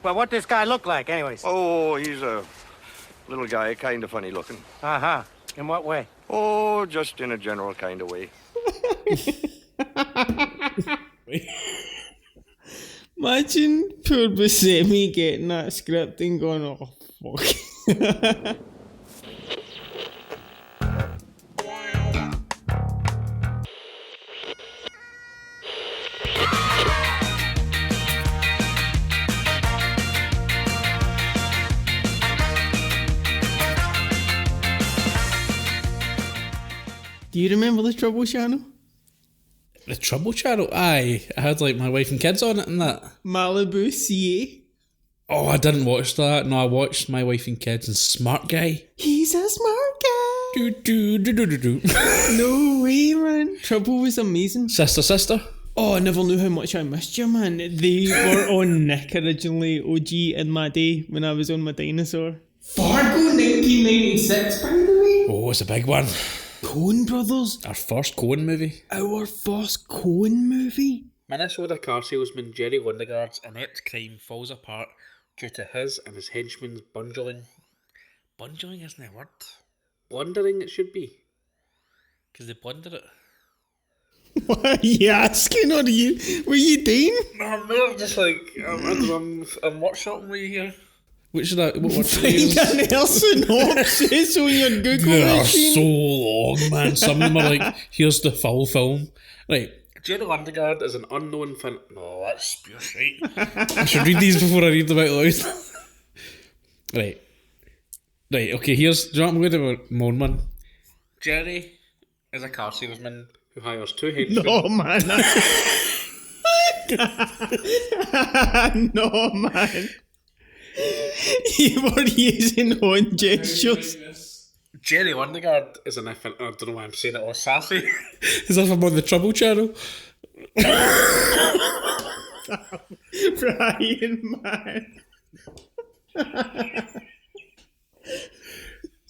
Well, what this guy look like, anyways? Oh, he's a little guy, kind of funny looking. Uh-huh. In what way? Oh, just in a general kind of way. Imagine poor Buscemi getting that script and going, oh, fuck. Do you remember the Trouble Channel? The Trouble Channel? Aye. I had like my wife and kids on it and that. Malibu CA. Oh, I didn't watch that. No, I watched My Wife and Kids and Smart Guy. He's a smart guy. Do, do, do, do, do, do. No way, man. Trouble was amazing. Sister. Oh, I never knew how much I missed you, man. They were on Nick originally, OG, in my day when I was on my dinosaur. Fargo 1996, by the way. Oh, it's a big one. Coen Brothers. Our first Coen movie. Our first Coen movie. Minnesota car salesman Jerry Lundegaard's inept crime falls apart due to his and his henchman's bungling. Bungling isn't a word. Blundering it should be. Because they blunder it. What are you asking? Or were you doing? No, I'm just like, I'm workshopping with you here. What should I, what word should I Find use? an synopsis on your Google They're machine. so long, man. Some of them are like, here's the full film. Right. Jerry Lundegaard is an unknown fan. No, that's pure shite. I should read these before I read them out loud. Right, okay, here's... Do you know what I'm going to moan, man? Jerry is a car salesman who hires two henchmen. No, man. No, man. You were using hand gestures. Jerry Lundegaard is an... I don't know why I'm saying it all sassy. As if I'm on the Trouble Channel. Brian, man.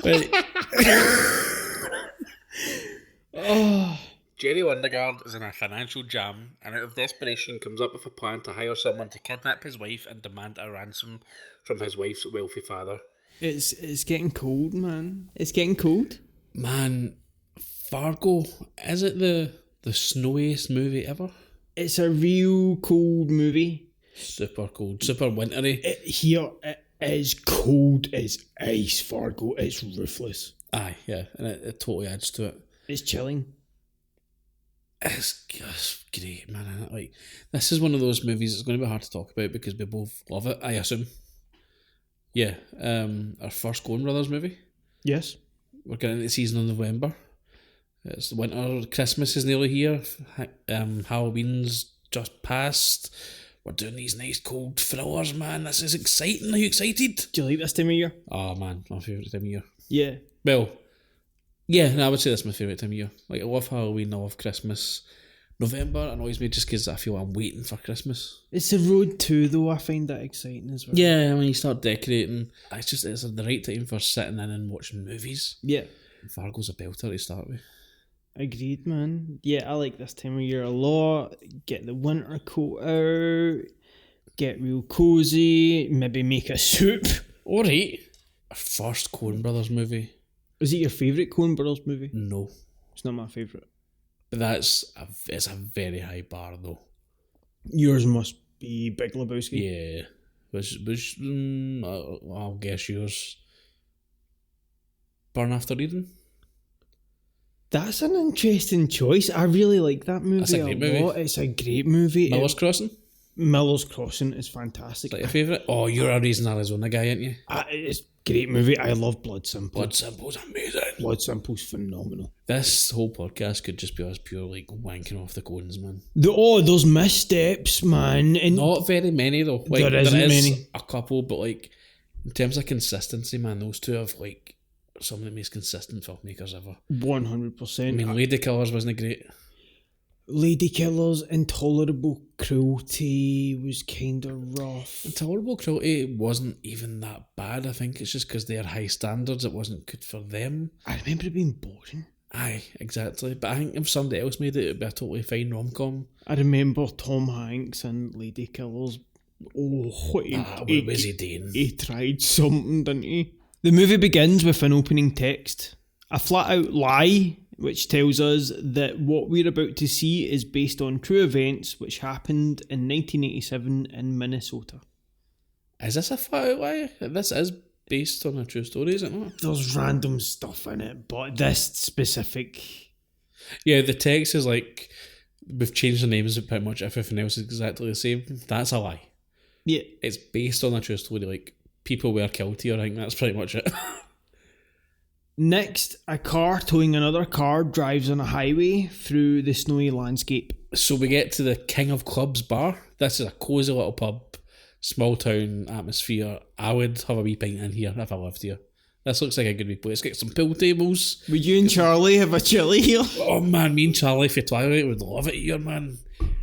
Right. Jerry Lundegaard is in a financial jam and out of desperation comes up with a plan to hire someone to kidnap his wife and demand a ransom from his wife's wealthy father. It's getting cold, man. It's getting cold. Man, Fargo, is it the snowiest movie ever? It's a real cold movie. Super cold, super wintry. It is cold as ice, Fargo. It's ruthless. Aye, yeah, and it totally adds to it. It's chilling. It's great, man. Isn't it? Like, this is one of those movies that's going to be hard to talk about because we both love it, I assume. Yeah, our first Coen Brothers movie. Yes. We're getting into the season in November. It's winter, Christmas is nearly here. Halloween's just passed. We're doing these nice cold thrillers, man. This is exciting. Are you excited? Do you like this time of year? Oh, man, my favourite time of year. Yeah. Well, yeah, no, I would say that's my favourite time of year. Like, I love Halloween, I love Christmas. November annoys me just because I feel I'm waiting for Christmas. It's the road too, though. I find that exciting as well. Yeah, when you start decorating, it's the right time for sitting in and watching movies. Yeah. Fargo's a belter to start with. Agreed, man. Yeah, I like this time of year a lot. Get the winter coat out. Get real cozy. Maybe make a soup. Alright. Our first Coen Brothers movie. Is it your favourite Coen Brothers movie? No. It's not my favourite. But it's a very high bar though. Yours must be Big Lebowski. Yeah. Which I'll guess yours. Burn After Reading? That's an interesting choice. I really like that movie. That's a great movie. lot. It's a great movie. Miller's Crossing? Miller's Crossing is fantastic. Is that your favourite? Oh, you're a Raising Arizona guy, aren't you? It's a great movie. I love Blood Simple. Blood Simple's amazing. Blood Simple's phenomenal. This whole podcast could just be us pure like wanking off the Coens, man. Those missteps, man. And not very many though. Like, there isn't many. A couple, but like in terms of consistency, man, those two have like some of the most consistent filmmakers ever. 100%. I mean, Lady Killers wasn't great. Lady Killers, Intolerable Cruelty was kind of rough. Intolerable Cruelty wasn't even that bad. I think it's just because they had high standards. It wasn't good for them. I remember it being boring. Aye, exactly. But I think if somebody else made it, it'd be a totally fine rom-com. I remember Tom Hanks and Lady Killers Oh, what what was he doing? He tried something, didn't he? The movie begins with an opening text, a flat-out lie, which tells us that what we're about to see is based on true events which happened in 1987 in Minnesota. Is this a flat-out lie? This is based on a true story, isn't it? There's random stuff in it, but this specific... Yeah, the text is like, we've changed the names, but pretty much everything else is exactly the same. That's a lie. Yeah. It's based on a true story, like, people were killed here, I think that's pretty much it. Next, a car towing another car drives on a highway through the snowy landscape. So we get to the King of Clubs bar. This is a cosy little pub, small town atmosphere. I would have a wee pint in here if I lived here. This looks like a good wee place. Get some pool tables. Would you and Charlie have a chili here? Oh man, me and Charlie for Twilight would love it here, man.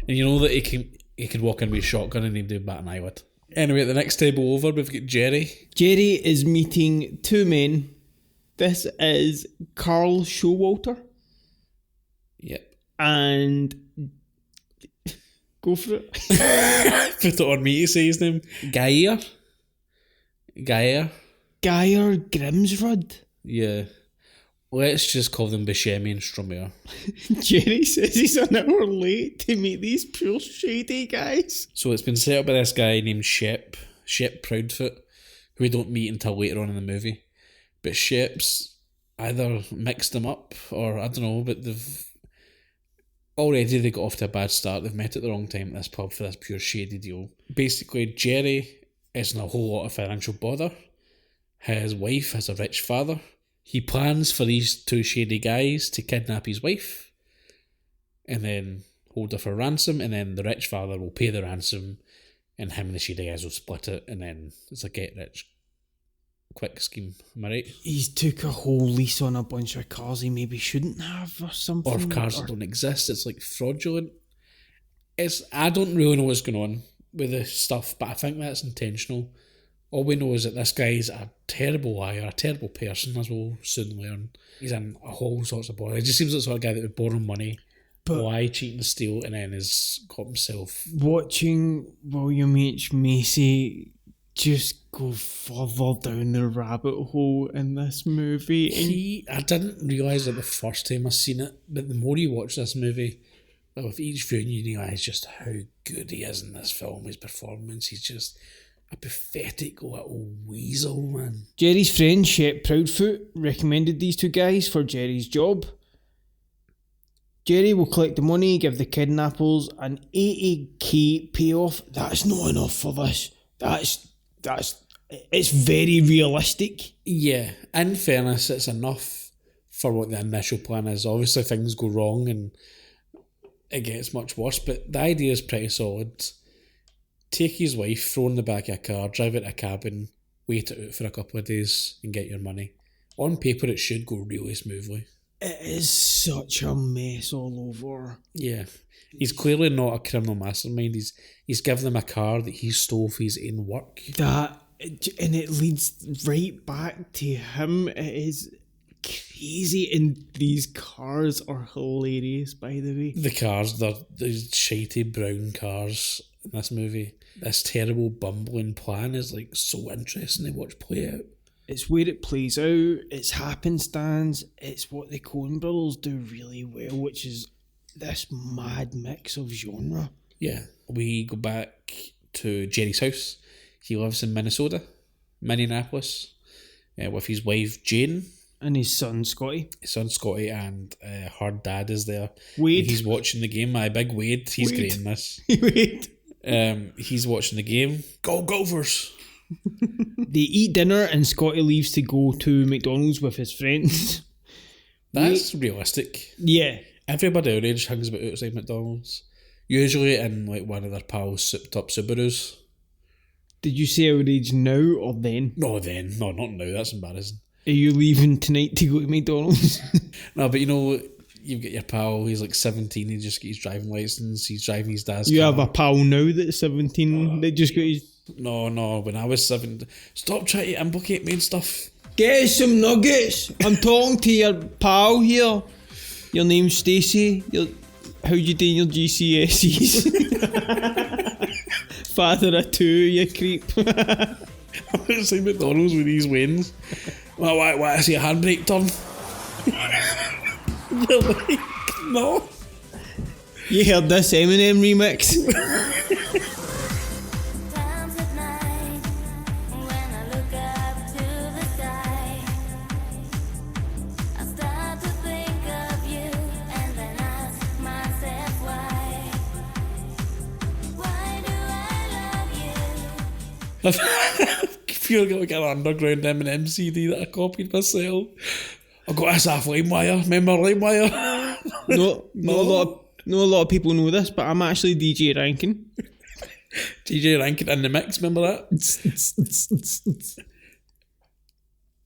And you know that he could walk in with a shotgun and he'd do bat an eye would. Anyway, at the next table over, we've got Jerry. Jerry is meeting two men. This is Carl Showalter Yep. and... Go for it. Put it on me to say his name. Geyer. Geyer Grimsrud. Yeah. Let's just call them Buscemi and Stromae. Jerry says he's an hour late to meet these poor shady guys. So it's been set up by this guy named Shep Proudfoot, who we don't meet until later on in the movie. But Shep's either mixed them up or I don't know, but they got off to a bad start. They've met at the wrong time at this pub for this pure shady deal. Basically, Jerry is in a whole lot of financial bother. His wife has a rich father. He plans for these two shady guys to kidnap his wife and then hold her for ransom, and then the rich father will pay the ransom and him and the shady guys will split it, and then it's a get rich quick scheme. Am I right? He's took a whole lease on a bunch of cars he maybe shouldn't have or something. Or if cars that don't exist, it's like fraudulent. I don't really know what's going on with this stuff, but I think that's intentional. All we know is that this guy's a terrible liar, a terrible person, as we'll soon learn. He's in a whole sorts of bother. It just seems like the sort of guy that would borrow money, lie, cheat and steal, and then has got himself... Watching William H. Macy just go further down the rabbit hole in this movie. I didn't realise it the first time I seen it, but the more you watch this movie, with each viewing you realise just how good he is in this film, his performance. He's just a pathetic little weasel, man. Jerry's friend Shep Proudfoot recommended these two guys for Jerry's job. Jerry will collect the money, give the kidnappers an 80k payoff. That's not enough for this. It's very realistic. Yeah, in fairness, it's enough for what the initial plan is. Obviously things go wrong and it gets much worse, but the idea is pretty solid. Take his wife, throw in the back of a car, drive it to a cabin, wait it out for a couple of days and get your money. On paper it should go really smoothly. It is such a mess all over. Yeah. He's clearly not a criminal mastermind. He's given them a car that he stole for his own work. And it leads right back to him. It is crazy, and these cars are hilarious, by the way. The cars, they're shitty brown cars in this movie. This terrible bumbling plan is like so interesting to watch play out. It's where it plays out, it's happenstance, it's what the Coen brothers do really well, which is this mad mix of genre. Yeah, we go back to Jerry's house. He lives in Minneapolis, with his wife Jane. And his son Scotty. And her dad is there. Wade. And he's watching the game. My big Wade, he's great in this. Wade. He's watching the game. Go Gophers! They eat dinner and Scotty leaves to go to McDonald's with his friends. That's realistic. Yeah. Everybody our age hangs about outside McDonald's. Usually in like one of their pals' souped up Subarus. Did you say our age now or then? No, then. No, not now. That's embarrassing. Are you leaving tonight to go to McDonald's? No, but you know, you've got your pal, he's like 17, he just got his driving licence, he's driving his dad's car. You have a pal now that's 17 that just got his... No, when I was 7, stop trying to implicate me and stuff. Get us some nuggets. I'm talking to your pal here. Your name's Stacey. How you doing your GCSEs? Father of two, you creep. It's like McDonald's with these wins. Well, why is he a handbrake turn? They're like, no. You heard this Eminem remix? Times at night when I look up to the sky, I start to think of you and then ask myself why. Why do I love you? I feel like an underground Eminem CD that I copied myself. I got this off LimeWire. Remember LimeWire? No, a lot of people know this, but I'm actually DJ Rankin. DJ Rankin in the mix, remember that?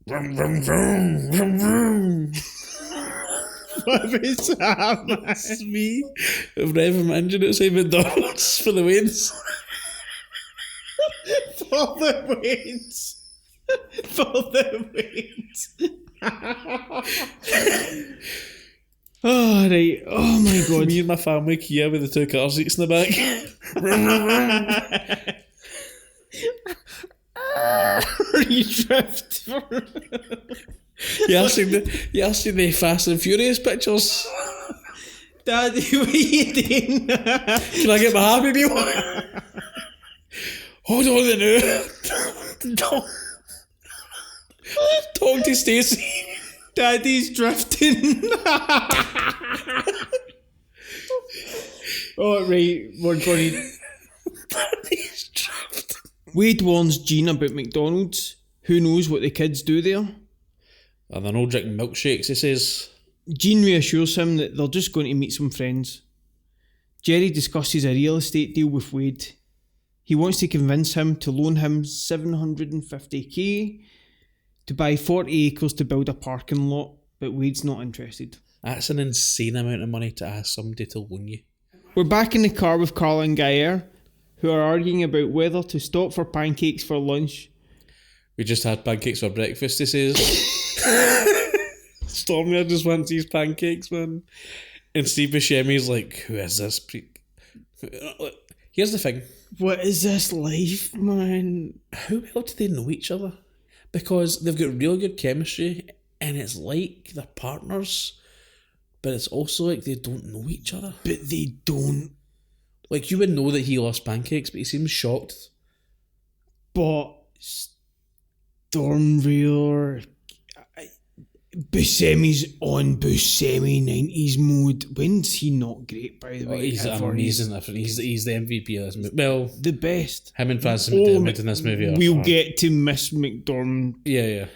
Vroom, vroom, vroom, vroom, vroom. What is that, man? That's me. Revving my engine outside McDonald's for the wins. For the wins. For the wins. Oh, right. Oh, my God. Me and my family Kia with the two car seats in the back. You drift. You ever seen the Fast and Furious pictures? Daddy, what are you doing? Can I get my Happy Meal? Hold on the new. Talk to Stacey. Daddy's drifting. Oh, right. We're going to... Daddy's drifting. Wade warns Jean about McDonald's. Who knows what the kids do there? And they're all drinking milkshakes, he says. Jean reassures him that they're just going to meet some friends. Jerry discusses a real estate deal with Wade. He wants to convince him to loan him $750,000 to buy 40 acres to build a parking lot, but Wade's not interested. That's an insane amount of money to ask somebody to loan you. We're back in the car with Carl and Gayer, who are arguing about whether to stop for pancakes for lunch. We just had pancakes for breakfast, he says. Stormy, I just want these pancakes, man. And Steve Buscemi's like, who is this? Here's the thing. What is this life, man? How well do they know each other? Because they've got really good chemistry, and it's like they're partners, but it's also like they don't know each other. But they don't. Like, you would know that he lost pancakes, but he seems shocked. But Stormrealer, Buscemi's on Buscemi 90s mode. When's he not great, by the way? He's Ever. amazing. He's the MVP of this movie. Well, The best. him and Francis McDormand in this movie are... We'll get to Miss McDormand. Yeah.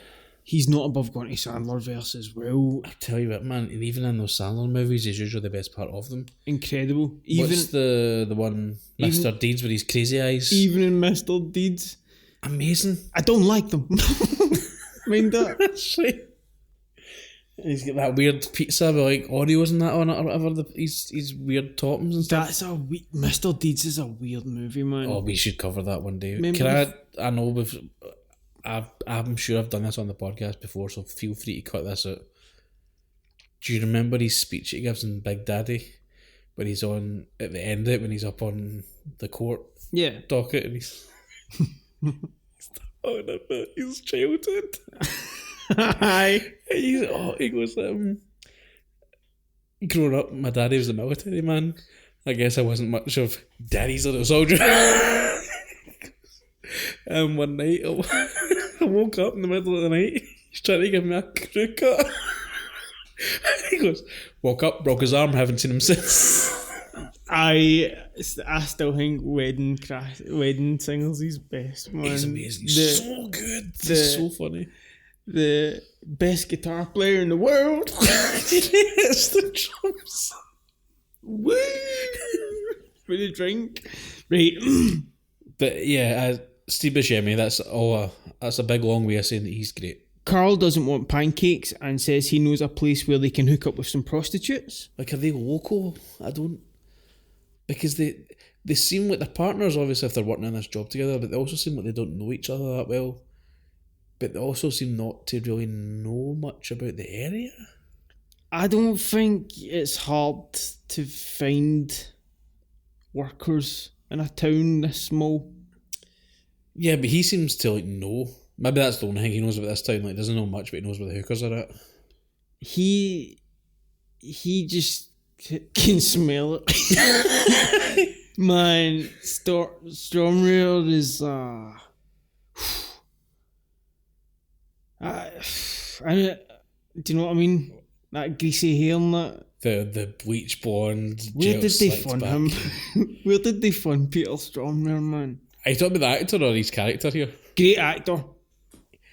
He's not above going to Sandler verse as well. I tell you what, man, and even in those Sandler movies, he's usually the best part of them. Incredible. What's the one, Mr. Deeds with his crazy eyes? Even in Mr. Deeds. Amazing. I don't like them. Mind that. That's right. He's got that weird pizza with like Oreos and that on it or whatever. He's weird toppings and stuff. That's Mr. Deeds is a weird movie, man. Oh, we should cover that one day. Remember I know I'm sure I've done this on the podcast before, so feel free to cut this out. Do you remember his speech he gives in Big Daddy when he's on at the end of it when he's up on the court Yeah. docket and he's talking about his childhood. Aye. He goes, growing up, my daddy was a military man. I guess I wasn't much of daddy's little soldier. And one night, I woke up in the middle of the night. He's trying to give me a crew cut. He goes, woke up, broke his arm, haven't seen him since. I still think Wedding Singles is best, man. He's amazing. He's so good. He's so funny. The best guitar player in the world. It's the drums. Woo! For the drink. Right. But yeah, Steve Buscemi, that's a big long way of saying that he's great. Carl doesn't want pancakes and says he knows a place where they can hook up with some prostitutes. Like, are they local? I don't... Because they seem like they're partners, obviously, if they're working on this job together, but they also seem like they don't know each other that well. But they also seem not to really know much about the area. I don't think it's hard to find workers in a town this small. Yeah, but he seems to like know. Maybe that's the only thing he knows about this town. Like, doesn't know much, but he knows where the hookers are at. He just can smell it. Man, Stormrail is do you know what I mean? That greasy hair and that. The bleach blonde. Where gel did they slicked fund back. him? Where did they fund Peter Stormare, man? Are you talking about the actor or his character here? Great actor,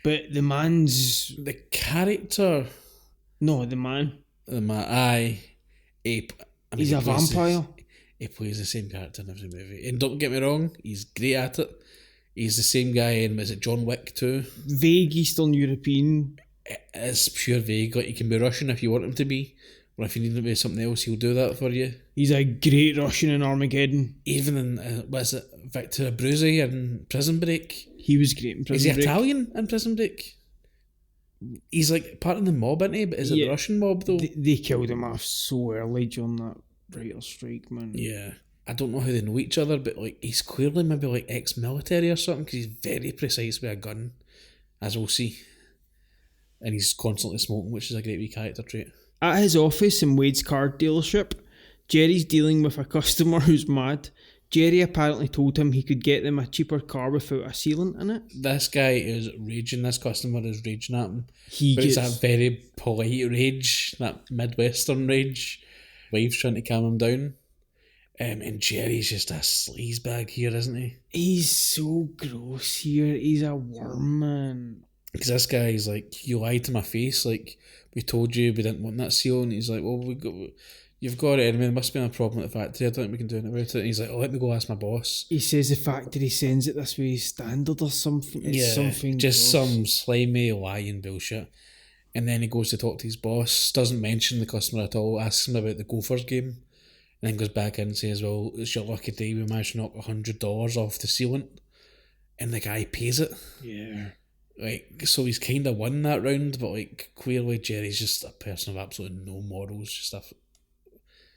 but the man's The character. no, the man. Aye. He's a vampire. He plays the same character in every movie. And don't get me wrong, he's great at it. He's the same guy in, is it John Wick too? Vague Eastern European. It's pure vague. Like, he can be Russian if you want him to be. Or if you need him to be something else, he'll do that for you. He's a great Russian in Armageddon. Even in, what is it, Victor Abruzzi in Prison Break? He was great in Is Prison he Break. Italian in Prison Break? He's like part of the mob, isn't he? But is it Yeah. the Russian mob though? They killed him off so early during that writer's strike, man. Yeah. I don't know how they know each other, but like he's clearly maybe like ex-military or something, because he's very precise with a gun, as we'll see. And he's constantly smoking, which is a great wee character trait. At his office in Wade's car dealership, Jerry's dealing with a customer who's mad. Jerry apparently told him he could get them a cheaper car without a sealant in it. This guy is raging, this customer is raging at him. He But gets... it's that very polite rage, that Midwestern rage. Wife's trying to calm him down. And Jerry's just a sleazebag here, isn't he? He's so gross here. He's a worm, man. Because this guy's like, you lied to my face. Like, we told you we didn't want that seal. And he's like, well, you've got it. I mean, there must have been a problem at the factory. I don't think we can do anything about it. And he's like, oh, let me go ask my boss. He says the factory sends it this way standard or something. It's something just gross. some slimy lying bullshit. And then he goes to talk to his boss, doesn't mention the customer at all, asks him about the Gophers game, and then goes back in and says, well, it's your lucky day, we managed to knock $100 off the sealant. And the guy pays it. Yeah. Like, so he's kind of won that round, but like, clearly Jerry's just a person of absolutely no morals, just a...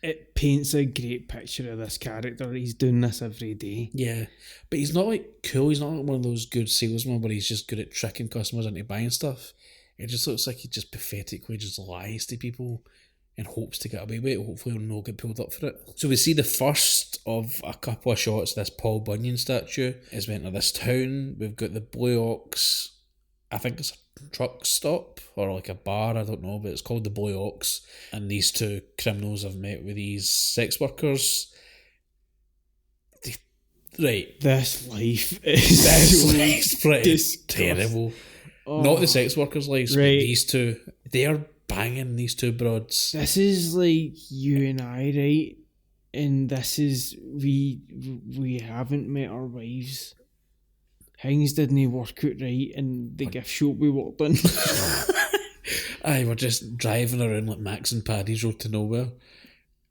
It paints a great picture of this character. He's doing this every day. Yeah, but he's not like cool. He's not like one of those good salesmen where he's just good at tricking customers into buying stuff. It just looks like he just pathetically just lies to people and hopes to get away with it. Hopefully he'll not get pulled up for it. So we see the first of a couple of shots of this Paul Bunyan statue as we enter this town. We've got the Blue Ox, I think it's a truck stop or like a bar, I don't know, but it's called the Blue Ox. And these two criminals have met with these sex workers. Right. This life is so It's pretty disgusting. terrible. Oh, Not the sex workers' lives, but Right. these two. They're banging these two broads. This is like you and I, right? And this is we haven't met our wives. Things didn't work out right in the gift shop we worked in. Aye, we're just driving around like Max and Paddy's Road to Nowhere.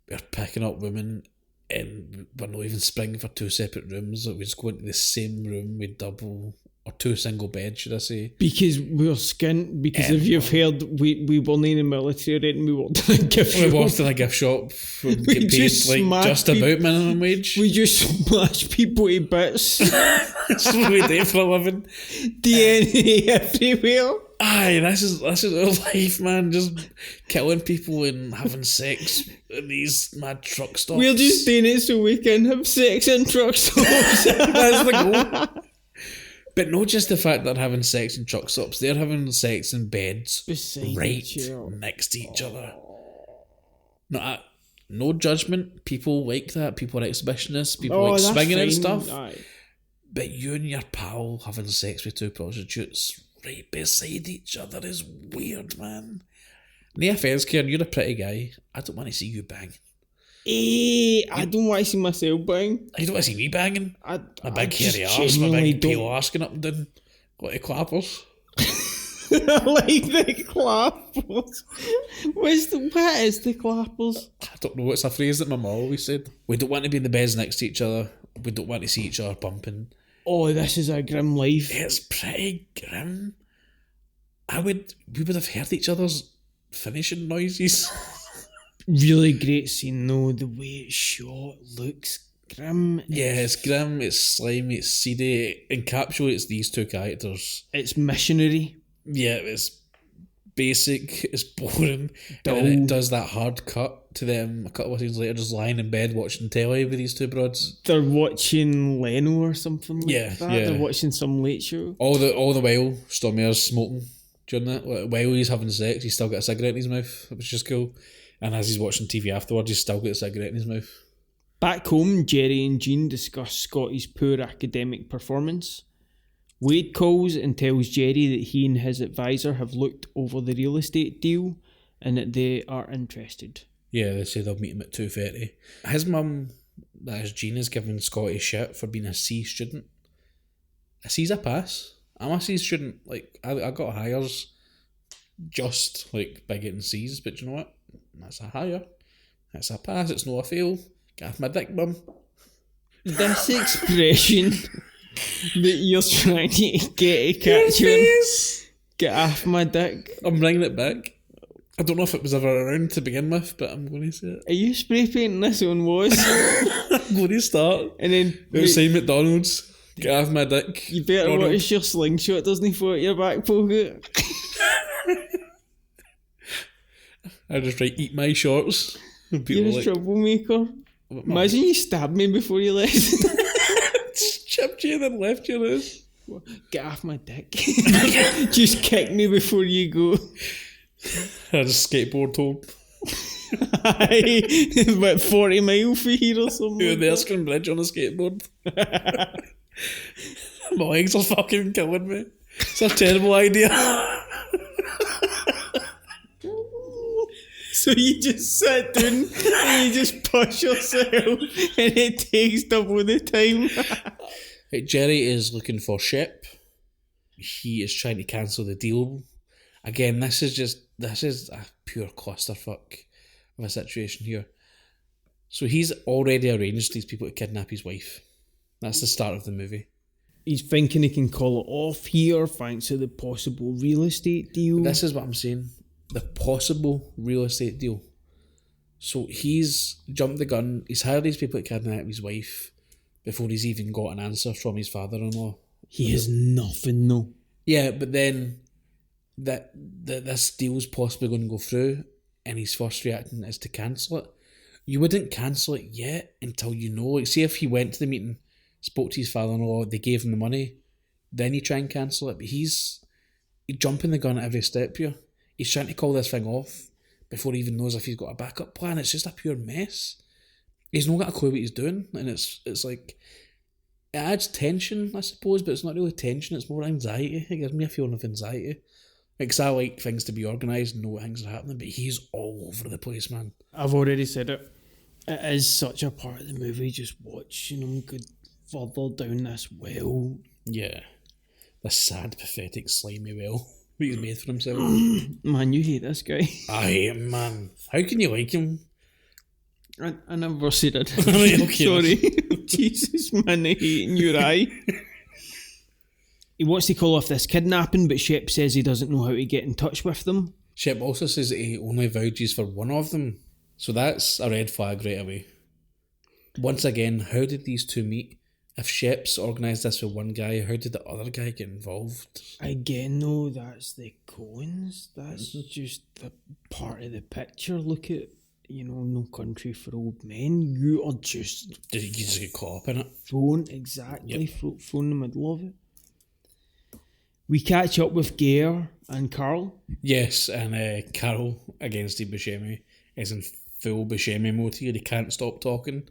We're picking up women and we're not even springing for two separate rooms. Like, we just go into the same room with double or two single beds, should I say. Because we're skint. Because if you've heard, we weren't in the military right, and we worked in a gift We shop. worked in a gift shop, we We get paid just like smash just peop- about minimum wage. We just smash people to bits. That's what we do for a living. DNA everywhere. Aye, this is our life, man. Just killing people and having sex in these mad truck stops. We're just doing it so we can have sex in truck stops. That's the goal. But not just the fact that they're having sex in truck stops, they're having sex in beds Beside right each other. next to each other. No judgment. People like that. People are exhibitionists. People like that's swinging and fine. stuff. Aye. But you and your pal having sex with two prostitutes right beside each other is weird, man. No offence, Kieran, you're a pretty guy. I don't want to see you bang. I don't want to see myself bang. You don't want to see me banging. I A big just hairy arse, my genuinely big pale arse going up and down. Got the clappers. I like the clappers. What is the clappers? I don't know, it's a phrase that my mum always said. We don't want to be in the beds next to each other. We don't want to see each other bumping. Oh, this is a grim life. It's pretty grim. We would have heard each other's finishing noises. Really great scene though. The way it's shot looks grim. Yeah, it's grim, it's slimy, it's seedy. It encapsulates these two characters. It's missionary. Yeah, it's basic, it's boring. Dull. And then it does that hard cut to them a couple of scenes later, just lying in bed watching telly with these two broads. They're watching Leno or something like Yeah, that. yeah. They're watching some late show. All the while, Stormire's smoking during that. While he's having sex, he's still got a cigarette in his mouth, which is cool. And as he's watching TV afterwards, he's still got a cigarette in his mouth. Back home, Jerry and Jean discuss Scotty's poor academic performance. Wade calls and tells Jerry that he and his advisor have looked over the real estate deal and that they are interested. Yeah, they say they'll meet him at 2:30. His mum, that is Jean, is giving Scotty shit for being a C student. A C's a pass. I'm a C student. Like, I got hires just, like, by getting C's, but you know what? That's a hire. That's a pass. It's not a fail. Get off my dick, mum. This expression that you're trying to get a catch on, get off my dick. I'm bringing it back. I don't know if it was ever around to begin with, but I'm going to say it. Are you spray painting this on was? I'm going to start. And then Outside McDonald's. Get off my dick. you better Ronald. watch your slingshot doesn't fall out your back pocket. I just write, eat my shorts. And people You're a are like, troublemaker. Imagine you stabbed me before you left. chipped you and then left you there. Get off my dick. Just kick me before you go. I had a skateboard home. Aye, about 40 miles for here or something. Doing like the that. Erskine Bridge on a skateboard. My legs are fucking killing me. It's a terrible idea. So you just sit down and you just push yourself and it takes double the time. Right, Jerry is looking for Shep. He is trying to cancel the deal. Again, this is a pure clusterfuck of a situation here. So he's already arranged these people to kidnap his wife. That's the start of the movie. He's thinking he can call it off here thanks to the possible real estate deal. This is what I'm saying. The possible real estate deal. So he's jumped the gun. He's hired these people to kidnap his wife before he's even got an answer from his father-in-law. He has nothing though. Yeah, but then that this deal's possibly going to go through and his first reaction is to cancel it. You wouldn't cancel it yet until you know. Like, say if he went to the meeting, spoke to his father-in-law, they gave him the money, then you try and cancel it. But he's jumping the gun at every step here. He's trying to call this thing off before he even knows if he's got a backup plan. It's just a pure mess. He's not got a clue what he's doing, and it's like it adds tension, I suppose, but it's not really tension. It's more anxiety. It gives me a feeling of anxiety. Because I like things to be organised and know what things are happening, but he's all over the place, man. I've already said it. It is such a part of the movie, just watching him go further down this well. Yeah, the sad, pathetic, slimy well that he's made for himself. Man, you hate this guy. Aye, man. How can you like him? I never said it. Right, okay. Sorry. Jesus, man, I hate in your eye. He wants to call off this kidnapping, but Shep says he doesn't know how to get in touch with them. Shep also says that he only vouches for one of them. So that's a red flag right away. Once again, how did these two meet? If Shep's organised this with one guy, how did the other guy get involved? Again, though, that's the Coens. That's just the part of the picture. Look at, No Country for Old Men. You are just Did he just get caught up in it? thrown, exactly, thrown in the middle of it. We catch up with Gare and Carl. Yes, and Carol, against Steve Buscemi, is in full Buscemi mode here. He can't stop talking.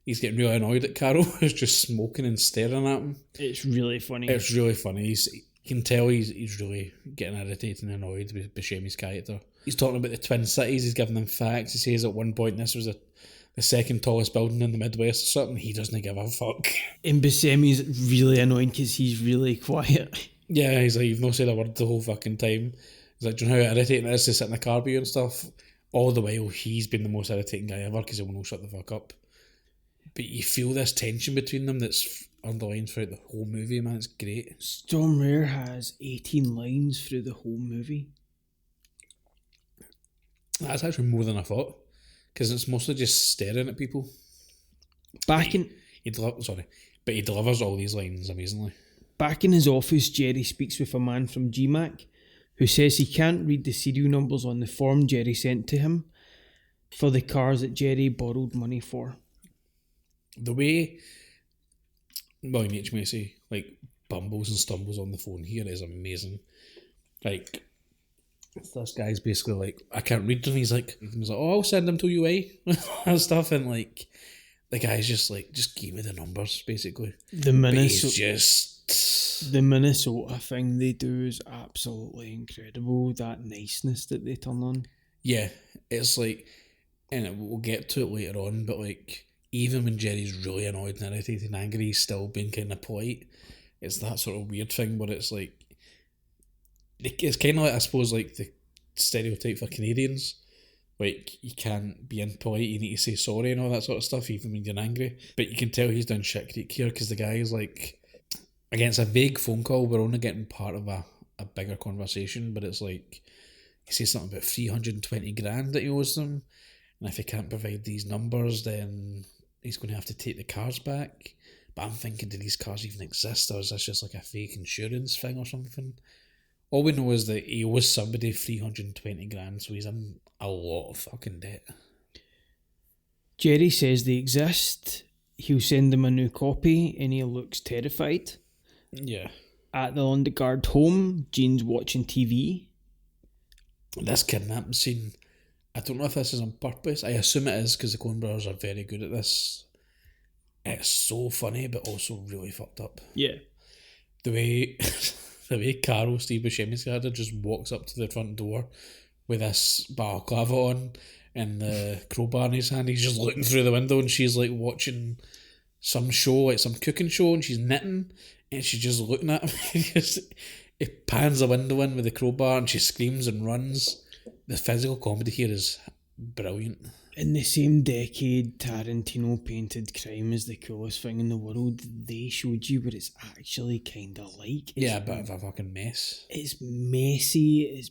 He's getting really annoyed at Carol, who's just smoking and staring at him. It's really funny. It's really funny. You can tell he's really getting irritated and annoyed with Buscemi's character. He's talking about the Twin Cities. He's giving them facts. He says at one point this was the second tallest building in the Midwest or something. He doesn't give a fuck. And Buscemi's really annoying because he's really quiet. Yeah, he's like, you've not said a word the whole fucking time. He's like, do you know how irritating it is to sit in the car with you and stuff? All the while, he's been the most irritating guy ever because he will not shut the fuck up. But you feel this tension between them that's underlined throughout the whole movie, man. It's great. Stormare has 18 lines through the whole movie. That's actually more than I thought because it's mostly just staring at people. Back in But he delivers all these lines amazingly. Back in his office, Jerry speaks with a man from GMAC who says he can't read the serial numbers on the form Jerry sent to him for the cars that Jerry borrowed money for. The way William H. Macy bumbles and stumbles on the phone here is amazing. This guy's basically like, I can't read them. He's like, oh, I'll send them to you, and stuff. And the guy's just give me the numbers, basically. The The Minnesota thing they do is absolutely incredible. That niceness that they turn on. Yeah, it's and we'll get to it later on, but even when Jerry's really annoyed and irritated and angry, he's still being kind of polite. It's that sort of weird thing where it's it's kind of I suppose, the stereotype for Canadians. You can't be impolite, you need to say sorry and all that sort of stuff, even when you're angry. But you can tell he's done shit creek here, because the guy is against a vague phone call, we're only getting part of a bigger conversation, but it's he says something about 320 grand that he owes them, and if he can't provide these numbers, then he's going to have to take the cars back. But I'm thinking, do these cars even exist, or is this just a fake insurance thing or something? All we know is that he owes somebody 320 grand, so he's in a lot of fucking debt. Jerry says they exist. He'll send them a new copy, and he looks terrified. Yeah. At the Lundegaard home, Jean's watching TV. This kidnapping scene, I don't know if this is on purpose. I assume it is, because the Coen brothers are very good at this. It's so funny, but also really fucked up. Yeah. The way Carol, Steve Buscemi's character, just walks up to the front door with this balaclava on and the crowbar in his hand. He's just looking through the window, and she's watching some show, some cooking show, and she's knitting, and she's just looking at him. It pans the window in with the crowbar, and she screams and runs. The physical comedy here is brilliant. In the same decade Tarantino painted crime as the coolest thing in the world, they showed you what it's actually kind of like. Yeah, a bit of a fucking mess. It's messy, it's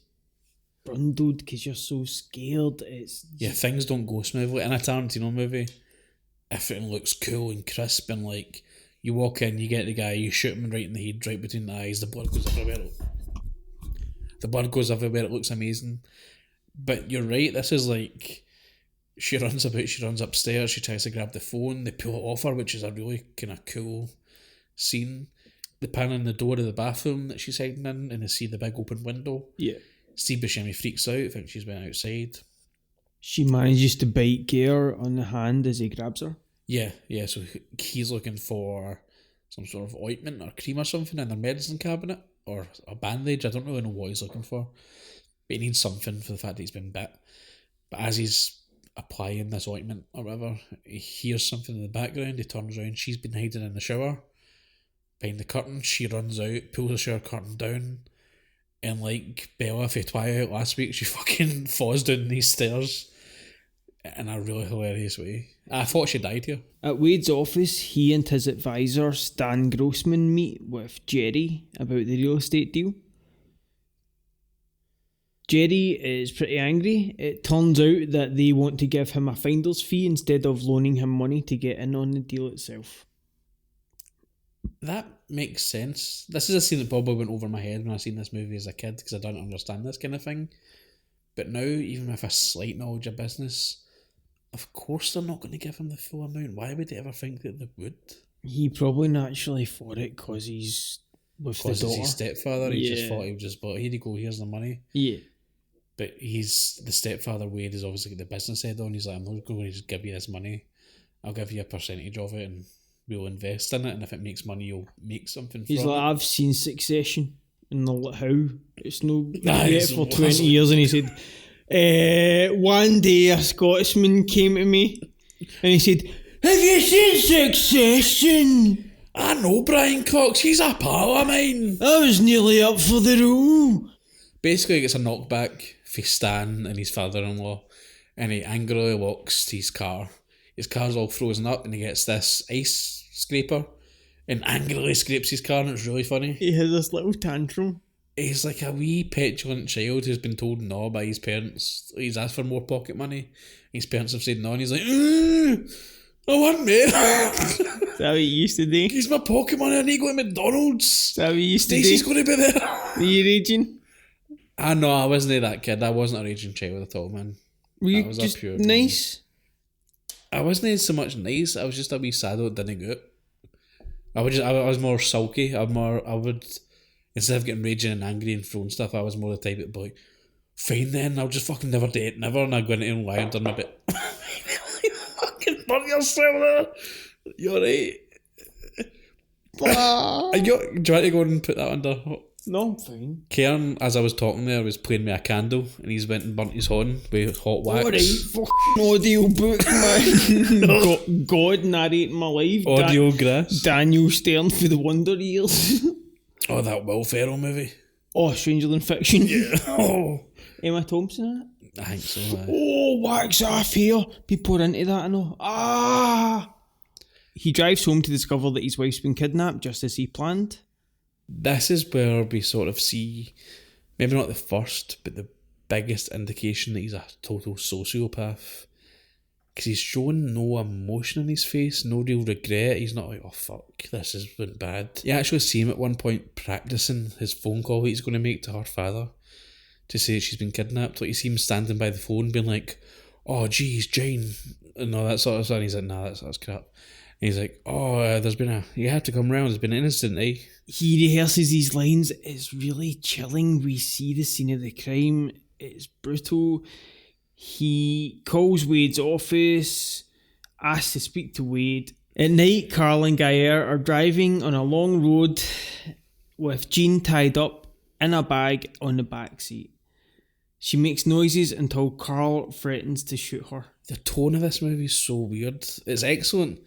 brundled because you're so scared. Things don't go smoothly. In a Tarantino movie, everything looks cool and crisp, and you walk in, you get the guy, you shoot him right in the head, right between the eyes, the blood goes everywhere, it looks amazing. But you're right, this is she runs upstairs, she tries to grab the phone, they pull it off her, which is a really kind of cool scene. They pan on the door of the bathroom that she's hiding in, and they see the big open window. Yeah. Steve Buscemi freaks out, thinks she's been outside. She manages to bite Gare on the hand as he grabs her. Yeah, so he's looking for some sort of ointment or cream or something in their medicine cabinet, or a bandage. I don't really know what he's looking for, but he needs something for the fact that he's been bit. But as he's applying this ointment or whatever, he hears something in the background. He turns around, she's been hiding in the shower behind the curtain. She runs out, pulls the shower curtain down, and Bella for Twilight last week, she fucking falls down these stairs in a really hilarious way. I thought she died here. At Wade's office, he and his advisor Stan Grossman meet with Jerry about the real estate deal. Jerry is pretty angry. It turns out that they want to give him a finder's fee instead of loaning him money to get in on the deal itself. That makes sense. This is a scene that probably went over my head when I seen this movie as a kid, because I don't understand this kind of thing. But now, even with a slight knowledge of business, of course they're not going to give him the full amount. Why would they ever think that they would? He probably naturally thought it because he's with the daughter. Because he's his stepfather, he just thought he would just, here you go, here's the money. Yeah. But the stepfather, Wade, is obviously the business head on. He's like, I'm not going to just give you this money. I'll give you a percentage of it and we'll invest in it. And if it makes money, you'll make something from it. He's like, I've seen Succession. And they're like, how? It's no Nice. yet for 20 years. And he said, one day a Scotsman came to me and he said, have you seen Succession? I know Brian Cox. He's a pal of mine. I was nearly up for the role. Basically, he gets a knockback for Stan and his father-in-law, and he angrily locks his car. His car's all frozen up, and he gets this ice scraper and angrily scrapes his car, and it's really funny. He has this little tantrum. He's like a wee petulant child who's been told no by his parents. He's asked for more pocket money. His parents have said no, and he's like, I want me. Is that what you used to do? He's my Pokemon. I need to go to McDonald's. Is that what you used to Stacey's do? going to be there. Were you raging? I know, I wasn't that kid. I wasn't a raging child at all, man. Were you That was a just pure nice? I wasn't so much nice. I was just a wee sad that it didn't go. I was more sulky. I would, instead of getting raging and angry and throwing stuff, I was more the type that would be like, fine then, I'll just fucking never date, never, and I'd go into and lie and turn my bit. Fucking burn yourself there. You're right. Ah. Do you want to go and put that under? No, I'm fine. Cairn, as I was talking there, was playing me a candle, and he's went and burnt his horn with hot wax. Alright, fucking audio book, man. God narrating my life. Audio grass. Daniel Stern for the Wonder Years. Oh, that Will Ferrell movie. Oh, Stranger Than Fiction. Yeah. Oh. Emma Thompson in it. I think so. Oh, wax off here. People are into that, I know. Ah! He drives home to discover that his wife's been kidnapped just as he planned. This is where we sort of see, maybe not the first, but the biggest indication that he's a total sociopath. Because he's showing no emotion in his face, no real regret. He's not like, oh fuck, this has been bad. You actually see him at one point practicing his phone call he's going to make to her father to say she's been kidnapped. Like, you see him standing by the phone being like, oh geez, Jane, and all that sort of stuff. And he's like, nah, that's crap. And he's like, oh, you have to come round, there's been an incident, eh? He rehearses these lines. It's really chilling. We see the scene of the crime. It's brutal. He calls Wade's office, asks to speak to Wade. At night, Carl and Gayer are driving on a long road with Jean tied up in a bag on the back seat. She makes noises until Carl threatens to shoot her. The tone of this movie is so weird. It's excellent,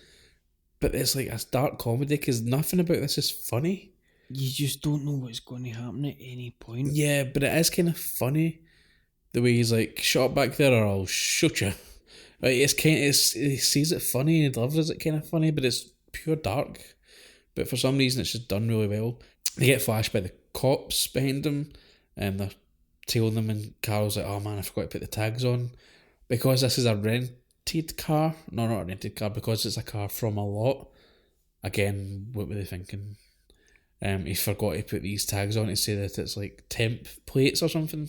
but it's like a dark comedy because nothing about this is funny. You just don't know what's going to happen at any point. Yeah, but it is kind of funny. The way he's like, shut up back there or I'll shoot you. Like, he sees it funny and he delivers it kind of funny, but it's pure dark. But for some reason it's just done really well. They get flashed by the cops behind them and they're tailing them, and Carl's like, oh man, I forgot to put the tags on. Because this is a rented car. No, not a rented car, because it's a car from a lot. Again, what were they thinking? He forgot to put these tags on to say that it's like temp plates or something.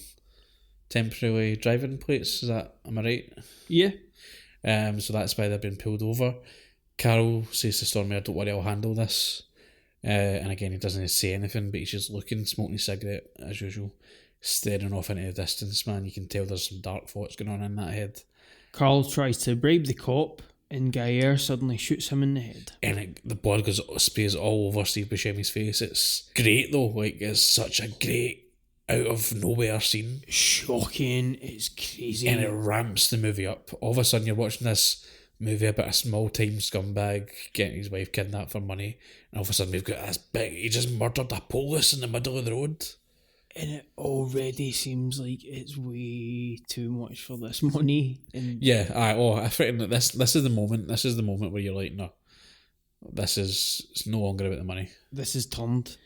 Temporary driving plates, am I right? Yeah. So that's why they've been pulled over. Carol says to Stormy, don't worry, I'll handle this. And again, he doesn't say anything, but he's just looking, smoking a cigarette as usual, staring off into the distance. Man, you can tell there's some dark thoughts going on in that head. Carl tries to bribe the cop, and Gayer suddenly shoots him in the head. And the blood sprays all over Steve Buscemi's face. It's great though, like it's such a great out of nowhere scene. Shocking, it's crazy. And it ramps the movie up. All of a sudden you're watching this movie about a small time scumbag getting his wife kidnapped for money, and all of a sudden we've got this big, he just murdered a police in the middle of the road. And it already seems like it's way too much for this money. And Yeah, I think that this is the moment. This is the moment where you're like, no, it's no longer about the money. this is turned.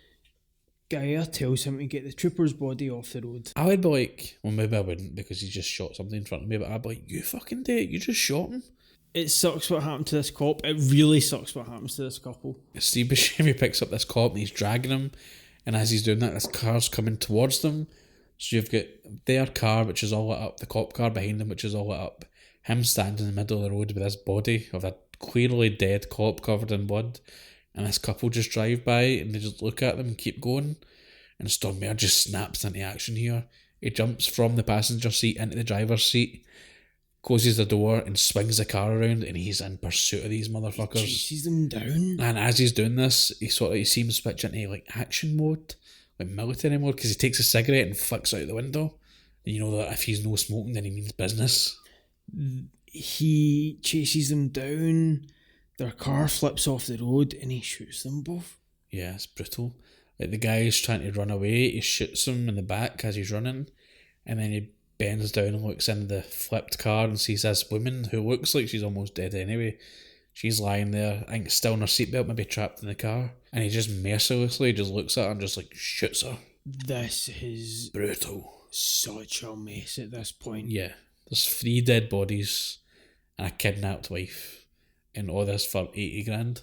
Gayer tells him to get the trooper's body off the road. I would be like, well, maybe I wouldn't because he just shot something in front of me, but I'd be like, you fucking did it, you just shot him. It sucks what happened to this cop. It really sucks what happens to this couple. Steve Buscemi picks up this cop and he's dragging him, and as he's doing that, this car's coming towards them. So you've got their car, which is all lit up, the cop car behind them, which is all lit up, him standing in the middle of the road with this body of a clearly dead cop covered in blood, and this couple just drive by and they just look at them and keep going. And Stormare just snaps into action here. He jumps from the passenger seat into the driver's seat, closes the door and swings the car around, and he's in pursuit of these motherfuckers. He chases them down. And as he's doing this, you see him switch into like action mode, like military mode, because he takes a cigarette and flicks out the window. And you know that if he's no smoking, then he means business. He chases them down. Their car flips off the road and he shoots them both. Yeah, it's brutal. Like the guy's trying to run away, he shoots him in the back as he's running, and then he bends down and looks in the flipped car and sees this woman who looks like she's almost dead anyway. She's lying there, I think still in her seatbelt, maybe trapped in the car, and he just mercilessly just looks at her and just like shoots her. This is Brutal. such a mess at this point. Yeah, there's 3 dead bodies and a kidnapped wife, and all this for 80 grand.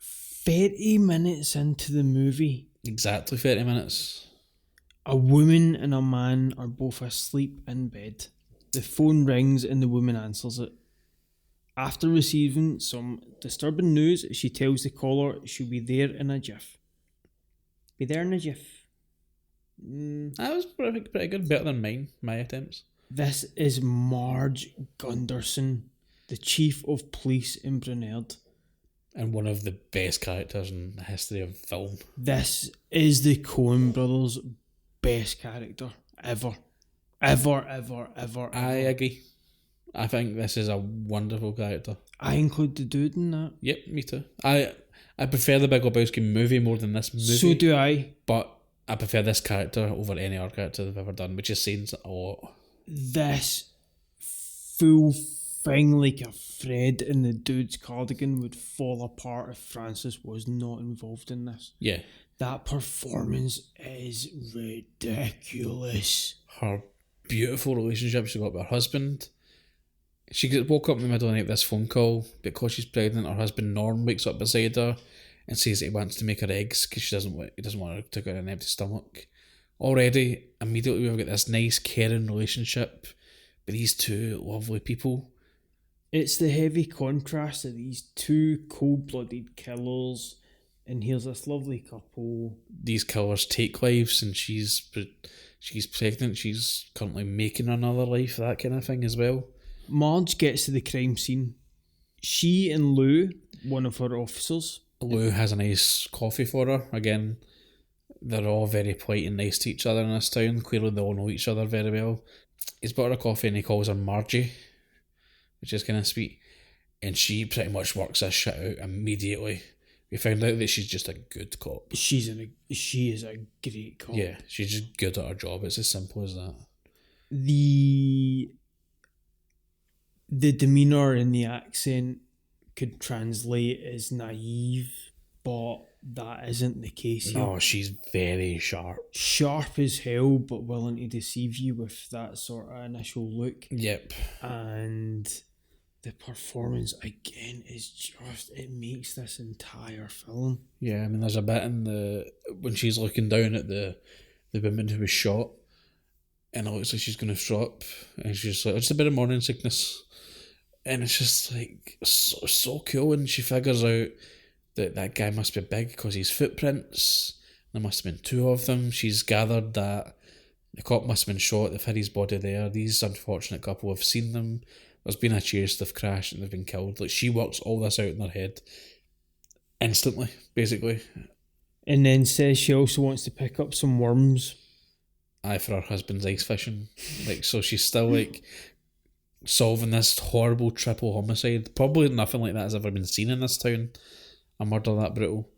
30 minutes into the movie, Exactly 30 minutes. a woman and a man are both asleep in bed. The phone rings and the woman answers it. After receiving some disturbing news, she tells the caller she'll be there in a jiff. Be there in a jiff. That was pretty good, better than my attempts. This is Marge Gunderson, the chief of police in Brunard. And one of the best characters in the history of film. This is the Coen brothers' best character ever. Ever. I agree. I think this is a wonderful character. I include the dude in that. Yep, me too. I prefer the Big Lebowski movie more than this movie. So do I. But I prefer this character over any other character they've ever done, which is saying a lot. This full thing, like a thread in the dude's cardigan, would fall apart if Frances was not involved in this. Yeah. That performance is ridiculous. Her beautiful relationship she got with her husband. She gets woke up in the middle of the night with this phone call because she's pregnant. Her husband Norm wakes up beside her and says that he wants to make her eggs because he doesn't want her to go on an empty stomach. Already, immediately we've got this nice caring relationship with these two lovely people. It's the heavy contrast of these two cold-blooded killers, and here's this lovely couple. These killers take lives, and she's pregnant. She's currently making another life, that kind of thing as well. Marge gets to the crime scene. She and Lou, one of her officers. Lou has a nice coffee for her. Again, they're all very polite and nice to each other in this town. Clearly they all know each other very well. He's bought her a coffee and he calls her Margie, which is kind of sweet. And she pretty much works this shit out immediately. We found out that she's just a good cop. She is a great cop. Yeah, she's just good at her job. It's as simple as that. The demeanour and the accent could translate as naive, but that isn't the case here. No, she's very sharp. Sharp as hell, but willing to deceive you with that sort of initial look. Yep. And the performance, again, is just, it makes this entire film. Yeah, I mean, there's a bit in when she's looking down at the woman who was shot, and it looks like she's going to throw up, and she's like, it's a bit of morning sickness. And it's just like so cool, and she figures out that guy must be big because his footprints, there must have been two of them. She's gathered that the cop must have been shot, they've had his body there. These unfortunate couple have seen them. There's been a chase, they've crashed and they've been killed. Like, she works all this out in her head instantly, basically. And then says she also wants to pick up some worms. Aye, for her husband's ice fishing. Like, so she's still like solving this horrible triple homicide. Probably nothing like that has ever been seen in this town. A murder that brutal.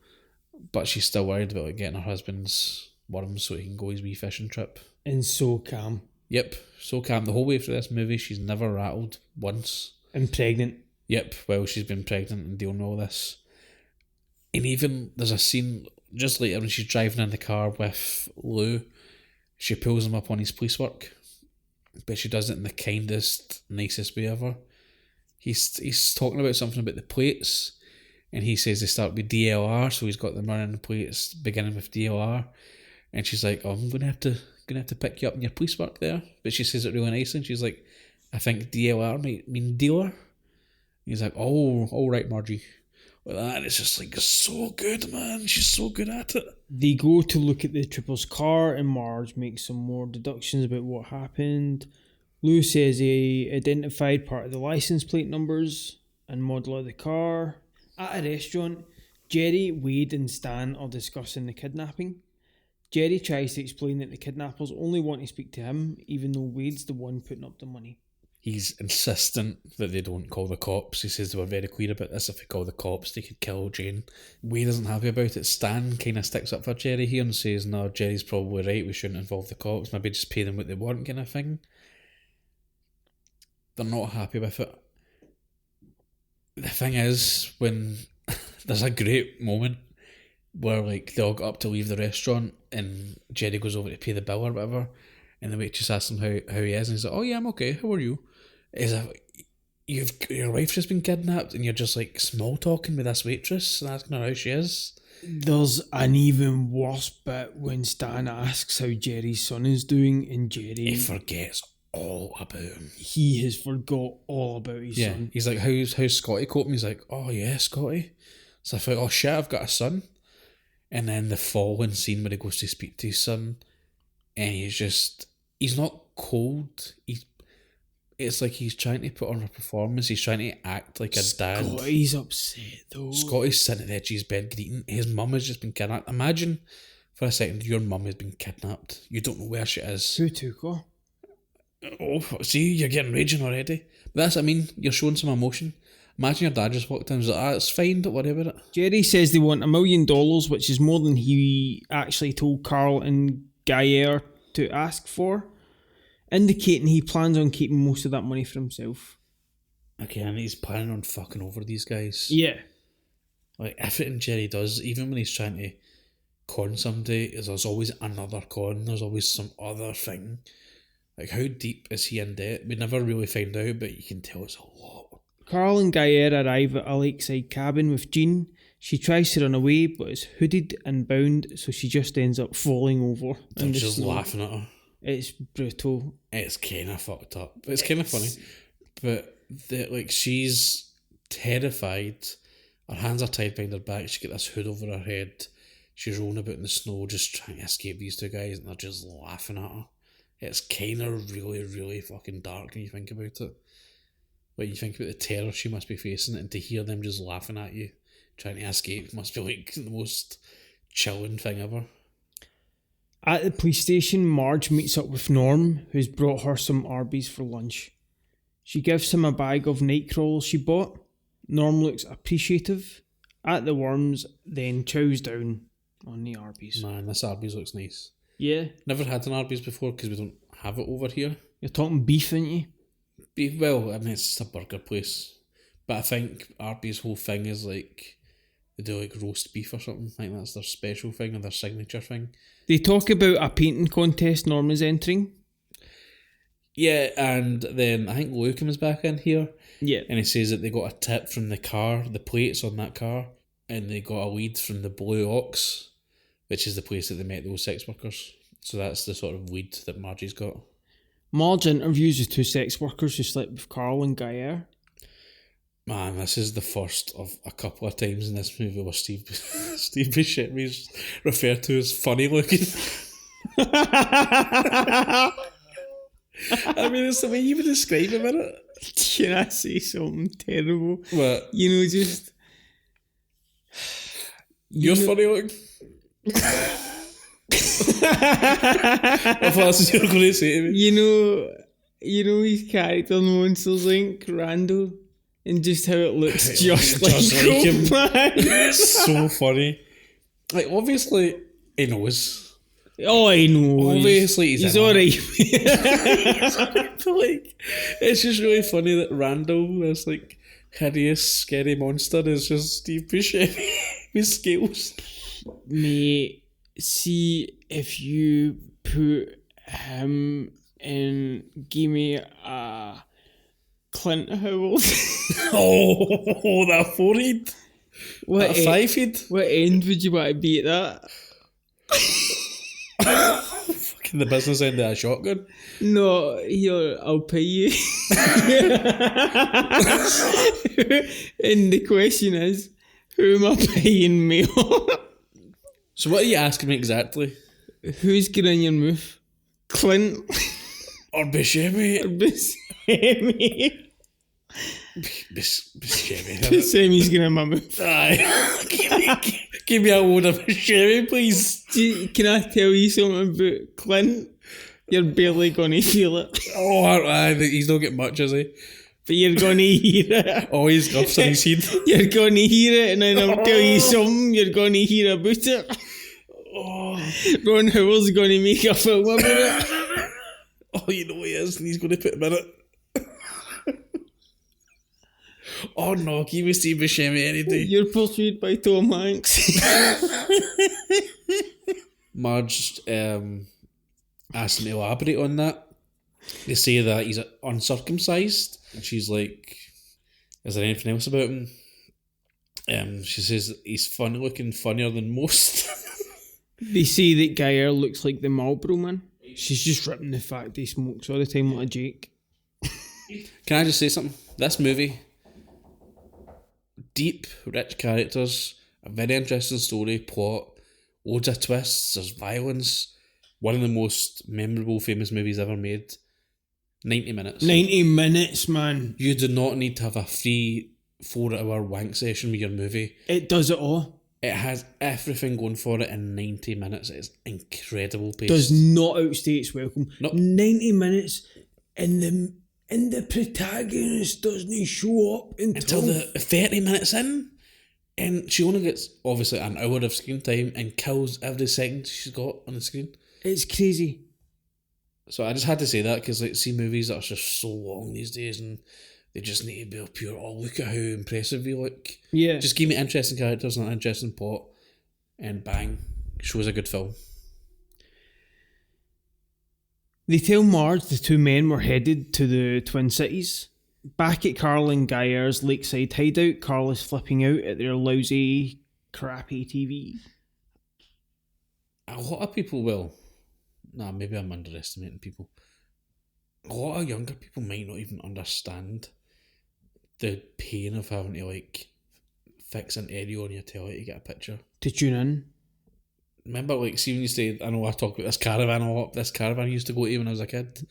But she's still worried about like getting her husband's worms so he can go his wee fishing trip. And so calm. Yep, so calm. The whole way through this movie, she's never rattled once. And pregnant. Yep, well, she's been pregnant and dealing with all this. And even there's a scene just later when she's driving in the car with Lou. She pulls him up on his police work, but she does it in the kindest, nicest way ever. He's talking about something about the plates, and he says they start with DLR, so he's got them running the plates beginning with DLR. And she's like, "Oh, I'm gonna have to pick you up in your police work there." But she says it really nicely, and she's like, "I think DLR might mean dealer." He's like, "Oh, all right, Margie." Like that, it's just like so good, man. She's so good at it. They go to look at the triple's car, and Marge makes some more deductions about what happened. Lou says he identified part of the license plate numbers and model of the car. At a restaurant, Jerry, Wade and Stan are discussing the kidnapping. Jerry tries to explain that the kidnappers only want to speak to him, even though Wade's the one putting up the money. He's insistent that they don't call the cops. He says they were very clear about this. If they call the cops, they could kill Jane. Wade isn't happy about it. Stan kind of sticks up for Jerry here and says, "No, Jerry's probably right. We shouldn't involve the cops. Maybe just pay them what they want," kind of thing. They're not happy with it. The thing is, when there's a great moment where like they all got up to leave the restaurant and Jerry goes over to pay the bill or whatever, and the waitress asks him how he is, and he's like, "Oh yeah, I'm okay. How are you?" As if your wife's just been kidnapped and you're just like small talking with this waitress and asking her how she is. There's an even worse bit when Stan asks how Jerry's son is doing, and Jerry... He forgets all about him. He has forgot all about his son. He's like, how's Scotty coping? He's like, oh yeah, Scotty. So I thought, oh shit, I've got a son. And then the following scene where he goes to speak to his son, and he's not cold. It's like he's trying to put on a performance. He's trying to act like a dad. Scotty's upset though. Scotty's sitting at the edge of his bed greeting. His mum has just been kidnapped. Imagine for a second your mum has been kidnapped. You don't know where she is. Who took her? Oh, see, you're getting raging already. But that's what I mean. You're showing some emotion. Imagine your dad just walked in and was like, it's fine, don't worry about it. Jerry says they want $1 million, which is more than he actually told Carl and Gayer to ask for, indicating he plans on keeping most of that money for himself. Okay, and he's planning on fucking over these guys. Yeah. Like, everything Jerry does, even when he's trying to con somebody, there's always another con, there's always some other thing. Like, how deep is he in debt? We never really find out, but you can tell it's a lot. Carl and Gayer arrive at a lakeside cabin with Jean. She tries to run away, but is hooded and bound, so she just ends up falling over. They're just laughing at her. It's brutal. It's kind of fucked up. It's kind of funny. But, she's terrified. Her hands are tied behind her back. She got this hood over her head. She's rolling about in the snow, just trying to escape these two guys, and they're just laughing at her. It's kind of really, really fucking dark when you think about it. When you think about the terror she must be facing, and to hear them just laughing at you, trying to escape, must be like the most chilling thing ever. At the police station, Marge meets up with Norm, who's brought her some Arby's for lunch. She gives him a bag of nightcrawlers she bought. Norm looks appreciative at the worms, then chows down on the Arby's. Man, this Arby's looks nice. Yeah. Never had an Arby's before because we don't have it over here. You're talking beef, aren't you? Beef, well, I mean, it's just a burger place. But I think Arby's whole thing is like, they do like roast beef or something. I think that's their special thing or their signature thing. They talk about a painting contest Norm is entering. Yeah, and then I think Luke is back in here. Yeah. And he says that they got a tip from the car, the plates on that car, and they got a lead from the Blue Ox, which is the place that they met those sex workers. So that's the sort of lead that Margie's got. Marge interviews the two sex workers who slept with Carl and Gayer. Man, this is the first of a couple of times in this movie where Steve Buscemi's referred to as funny looking. I mean, it's the way you would describe him, isn't it? Can I say something terrible? What? You know, just... You're funny looking? I thought that's what you were going to say to me. You know his character in Monsters Inc., Randall, and just how it looks just like him. Man. It's so funny. Like, obviously, he knows. Oh, I know. Obviously, he's alright. But, like, it's just really funny that Randall, this, like, hideous, scary monster, is just Steve Buscemi with scales. Mate, see if you put him in, give me a Clint Howell. Oh, that forehead. What that 5-head. What end would you want to be at that? Fucking the business end of a shotgun. No, here, I'll pay you. And the question is, who am I paying me? So what are you asking me exactly? Who's getting your move? Clint? Or Buscemi? Buscemi? Buscemi. Buscemi's getting my move. Aye. Give me a load of Buscemi, please. Can I tell you something about Clint? You're barely going to feel it. Oh, aye, he's not getting much, is he? But you're going to hear it. Oh, he's got on his head. You're going to hear it, and then I'll tell you something. You're going to hear about it. Oh. Ron Howell's going to make a film about it. Oh, you know he is, and he's going to put him in it. Oh no, give me Steve Buscemi any day. You're portrayed by Tom Hanks. Marge asked him to elaborate on that. They say that he's uncircumcised, and she's like, Is there anything else about him? She says he's funny looking, funnier than most. They say that Geyer looks like the Marlboro Man. She's just ripping the fact he smokes all the time like a Jake. Can I just say something? This movie, deep, rich characters, a very interesting story, plot, loads of twists, there's violence, one of the most memorable, famous movies ever made. 90 minutes. 90 minutes, man. You do not need to have a free 4-hour wank session with your movie. It does it all. It has everything going for it in 90 minutes. It's incredible pace. Does not outstay its welcome. Nope. 90 minutes and the protagonist doesn't show up until the 30 minutes in. And she only gets, obviously, an hour of screen time and kills every second she's got on the screen. It's crazy. So I just had to say that because, like, see movies that are just so long these days and they just need to be pure, oh, look at how impressive you look. Yeah. Just give me interesting characters and an interesting plot and bang, shows a good film. They tell Marge the two men were headed to the Twin Cities. Back at Carl and Geyer's lakeside hideout, Carl is flipping out at their lousy, crappy TV. A lot of people will. Nah, maybe I'm underestimating people. A lot of younger people might not even understand the pain of having to, like, fix an area on your telly to get a picture. To tune in. Remember, like, see when you say, I know I talk about this caravan a lot, this caravan I used to go to when I was a kid.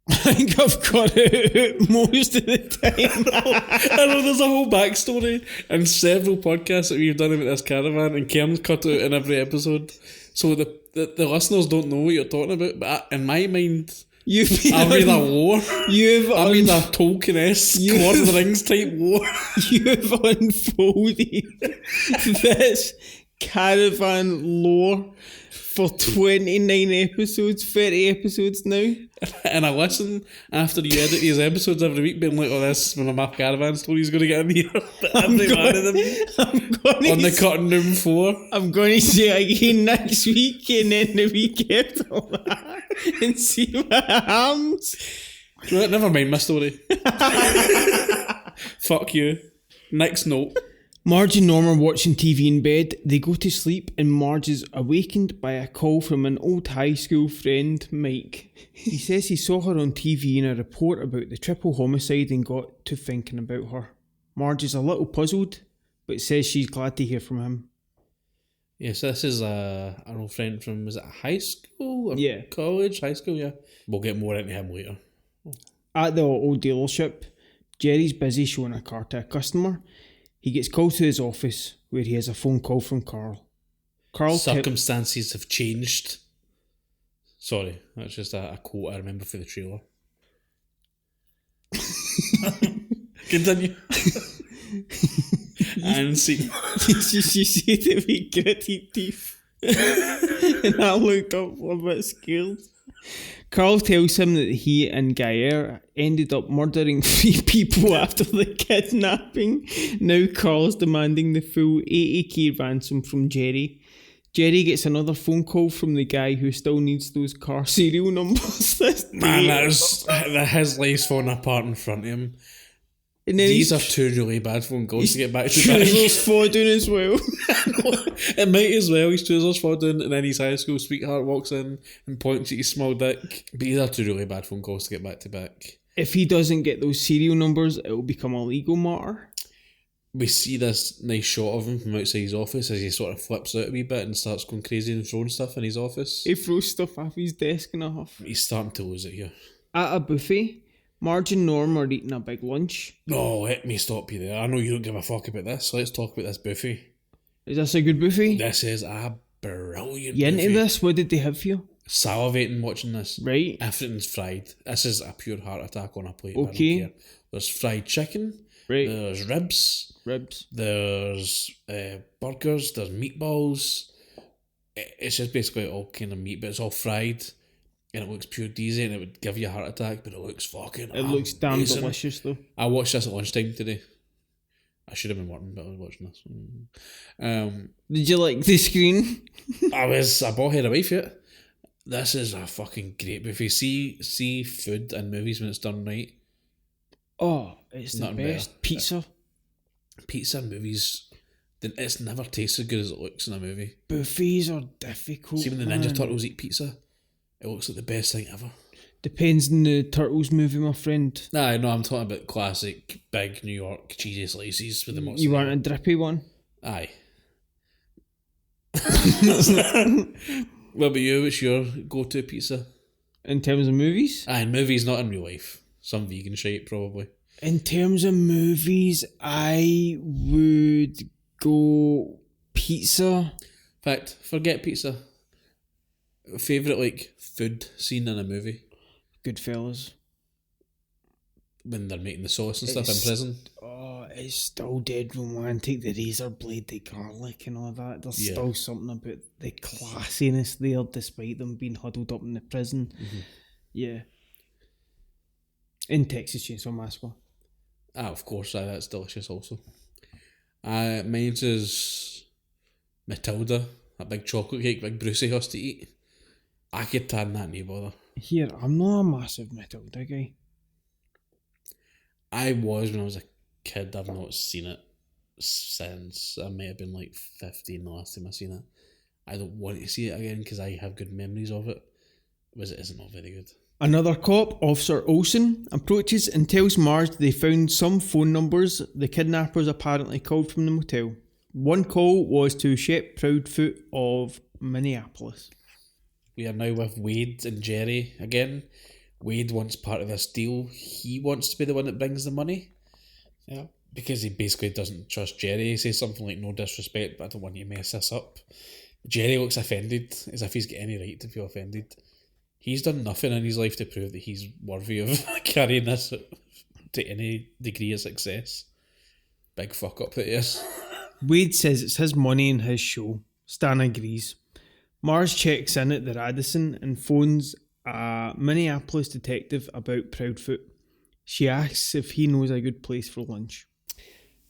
I think I've got it out most of the time. I know there's a whole backstory and several podcasts that we've done about this caravan, and Cameron's cut it out in every episode. So the listeners don't know what you're talking about, but in my mind, I made a lore. I made a Tolkien-esque Lord of the Rings type lore. You've unfolded this caravan lore for 29 episodes, 30 episodes now. And I listen after you edit these episodes every week, being like, oh, this is one of my caravan stories going to get in here. Every one of them. On the cutting room floor. I'm going to say it again next week and then the week after that and see what happens. Never mind my story. Fuck you. Next note. Marge and Norm are watching TV in bed. They go to sleep and Marge is awakened by a call from an old high school friend, Mike. He says he saw her on TV in a report about the triple homicide and got to thinking about her. Marge is a little puzzled, but says she's glad to hear from him. Yes, this is an old friend from, was it high school? Or yeah. College? High school, yeah. We'll get more into him later. At the auto dealership, Jerry's busy showing a car to a customer. He gets called to his office, where he has a phone call from Carl. Circumstances have changed. Sorry, that's just a quote I remember for the trailer. Continue. And see. She said it with gritty teeth. And I looked up a bit scared. Carl tells him that he and Geyer ended up murdering 3 people after the kidnapping. Now Carl's demanding the full 80k ransom from Jerry. Jerry gets another phone call from the guy who still needs those car serial numbers. Man, his life's falling apart in front of him. And then these are 2 really bad phone calls to get back to back. Trousers fall down as well. It might as well. His trousers fall down and then his high school sweetheart walks in and points at his small dick. But these are 2 really bad phone calls to get back to back. If he doesn't get those serial numbers, it will become a legal matter. We see this nice shot of him from outside his office as he sort of flips out a wee bit and starts going crazy and throwing stuff in his office. He throws stuff off his desk and a half. He's starting to lose it here. At a buffet, Marge and Norm are eating a big lunch. No, let me stop you there. I know you don't give a fuck about this. Let's talk about this buffet. Is this a good buffet? This is a brilliant You buffet. into this? What did they have for you? Salivating watching this. Right. Everything's fried. This is a pure heart attack on a plate. Okay. I don't care. There's fried chicken. Right. There's ribs. There's burgers. There's meatballs. It's just basically all kind of meat, but it's all fried. And it looks pure diesel and it would give you a heart attack, but it looks fucking It looks damn amazing. delicious though. I watched this at lunchtime today. I should have been working, but I was watching this. Did you like the screen? I bought her away for it. This is a fucking great buffet. See food and movies when it's done right. Oh, it's the Nothing best. better. Pizza. pizza in movies, it's never tastes as good as it looks in a movie. Buffets are difficult. See when the Ninja Turtles eat pizza, it looks like the best thing ever. Depends on the Turtles movie, my friend. Nah, no, I'm talking about classic big New York cheesy slices with the mozzarella. You want a drippy one? Aye. What about you? What's your go-to pizza? In terms of movies? Aye, in movies, not in real life. Some vegan shit, probably. In terms of movies, I would go pizza. In fact, forget pizza. Favourite, like, food scene in a movie? Goodfellas. When they're making the sauce and stuff in prison. Oh, it's still dead romantic. The razor blade, the garlic and all that. There's Yeah. still something about the classiness there, despite them being huddled up in the prison. Mm-hmm. Yeah. In Texas Chainsaw Massacre. Ah, of course, aye, that's delicious also. Mine's is Matilda, that big chocolate cake, big Brucey has to eat. I could tan that, no bother. Here, I'm not a massive Matilda guy. I was when I was a kid. I've not seen it since. I may have been like 15 the last time I seen it. I don't want to see it again because I have good memories of it. It isn't not very good. Another cop, Officer Olsen, approaches and tells Marge they found some phone numbers the kidnappers apparently called from the motel. One call was to Shep Proudfoot of Minneapolis. We are now with Wade and Jerry again. Wade wants part of this deal. He wants to be the one that brings the money. Yeah. Because he basically doesn't trust Jerry. He says something like, no disrespect, but I don't want you to mess this up. Jerry looks offended, as if he's got any right to feel offended. He's done nothing in his life to prove that he's worthy of carrying this to any degree of success. Big fuck up that he is. Wade says it's his money and his show. Stan agrees. Marge checks in at the Radisson and phones a Minneapolis detective about Proudfoot. She asks if he knows a good place for lunch.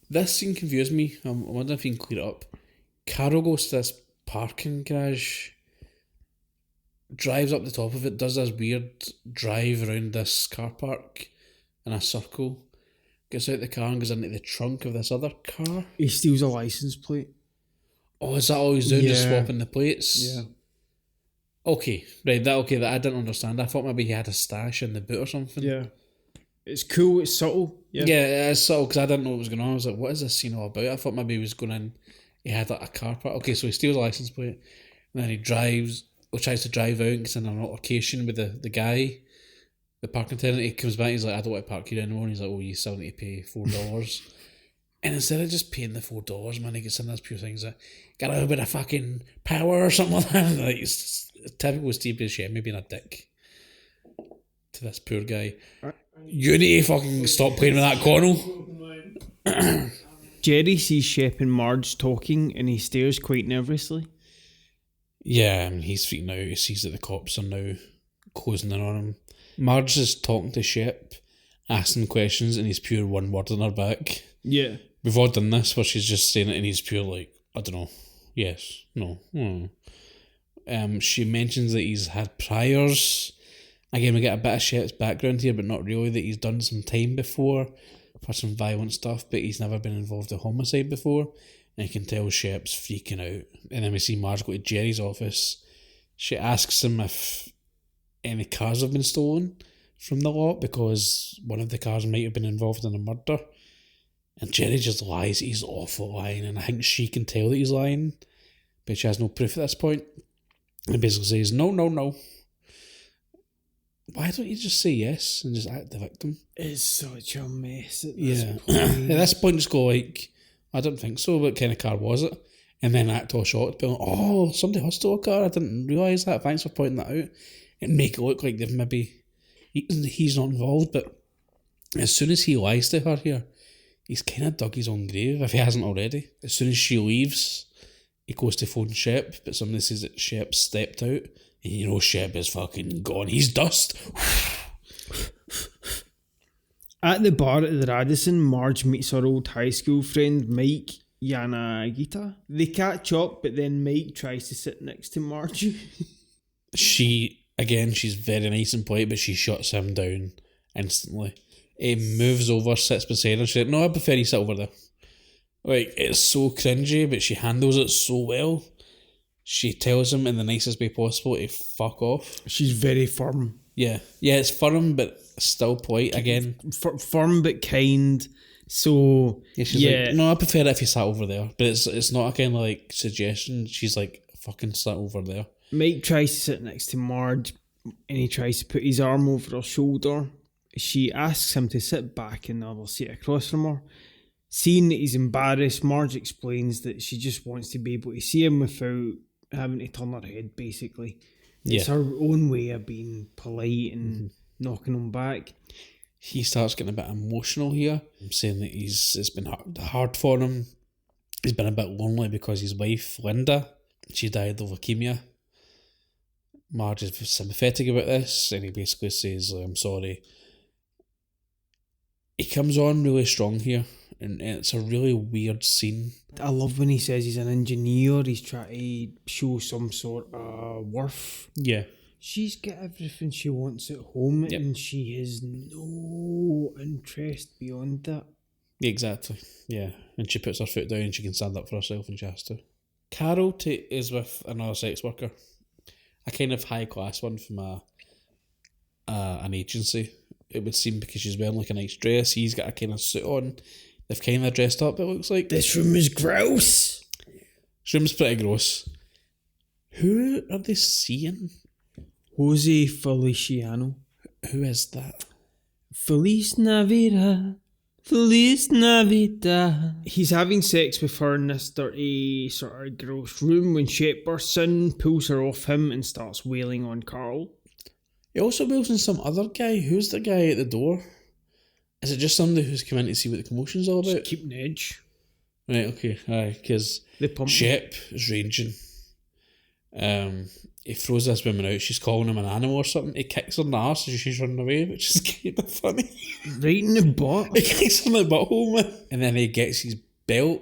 This scene confused me. I wonder if you can clear it up. Carol goes to this parking garage, drives up the top of it, does this weird drive around this car park in a circle, gets out the car and goes into the trunk of this other car. He steals a license plate. Oh, is that all he's doing? Just Yeah. swapping the plates? Yeah. Okay, right, that I didn't understand. I thought maybe he had a stash in the boot or something. Yeah. It's cool, it's subtle. Yeah, it's subtle because I didn't know what was going on. I was like, what is this scene all about? I thought maybe he was going in, he had like a car park. Okay, so he steals a license plate, and then he tries to drive out and gets in an altercation with the guy, the parking attendant. He comes back, he's like, I don't want to park here anymore. And he's like, oh, you still need to pay $4. And instead of just paying the $4, man, he gets in this pure thing. He's like, got a little bit of fucking power or something like that. Like, it's typical Steve Buscemi being a dick to this poor guy. You need to fucking stop playing with that Connell. Jerry sees Shep and Marge talking and he stares quite nervously. Yeah, and he's freaking out. He sees that the cops are now closing in on him. Marge is talking to Shep, asking questions, and he's pure one word on her back. Yeah. We've all done this where she's just saying it and he's pure like, I don't know. Yes. No. She mentions that he's had priors. Again, we get a bit of Shep's background here, but not really, that he's done some time before for some violent stuff, but he's never been involved in homicide before. And you can tell Shep's freaking out. And then we see Marge go to Jerry's office. She asks him if any cars have been stolen from the lot because one of the cars might have been involved in a murder. And Jerry just lies. He's awful lying, and I think she can tell that he's lying, but she has no proof at this point. And basically says, no. Why don't you just say yes and just act the victim? It's such a mess at this point. At this point, just go like, I don't think so, what kind of car was it? And then act all shocked, be like, oh, somebody has stole a car, I didn't realise that, thanks for pointing that out. And make it look like they've maybe, he's not involved, but as soon as he lies to her here, he's kind of dug his own grave, if he hasn't already. As soon as she leaves, he goes to phone Shep, but somebody says that Shep stepped out. And you know Shep is fucking gone. He's dust. At the bar at the Radisson, Marge meets her old high school friend Mike Yanagita. They catch up, but then Mike tries to sit next to Marge. She's very nice and polite, but she shuts him down instantly. He moves over, sits beside her. She's like, no, I prefer you sit over there. Like, it's so cringy, but she handles it so well. She tells him in the nicest way possible to fuck off. She's very firm. Yeah, it's firm, but still polite again. Firm but kind. So She's like, no, I prefer it if you sat over there. But it's not a kind of like suggestion. She's like, fucking sit over there. Mike tries to sit next to Marge and he tries to put his arm over her shoulder. She asks him to sit back in the other seat across from her. Seeing that he's embarrassed, Marge explains that she just wants to be able to see him without having to turn her head, basically. It's her own way of being polite and knocking him back. He starts getting a bit emotional here, saying that it's been hard for him. He's been a bit lonely because his wife, Linda, she died of leukemia. Marge is sympathetic about this, and he basically says, I'm sorry. He comes on really strong here, and it's a really weird scene. I love when he says he's an engineer, he's trying to show some sort of worth. Yeah. She's got everything she wants at home, and she has no interest beyond that. Exactly, yeah. And she puts her foot down and she can stand up for herself when she has to. Carol is with another sex worker. A kind of high class one from an agency, it would seem, because she's wearing like a nice dress. He's got a kind of suit on. They've kind of dressed up, it looks like. This room is gross. This room's pretty gross. Who are they seeing? Jose Feliciano. Who is that? Feliz Navidad. Feliz Navidad. He's having sex with her in this dirty, sort of gross room when Shep bursts in, pulls her off him, and starts wailing on Carl. He also wails on some other guy. Who's the guy at the door? Is it just somebody who's come in to see what the commotion's all about? Just keeping edge. Right, okay, aye, because Shep is raging. He throws this woman out. She's calling him an animal or something. He kicks her in the arse as she's running away, which is kind of funny. Right in the butt. He kicks her in the butthole, man. And then he gets his belt,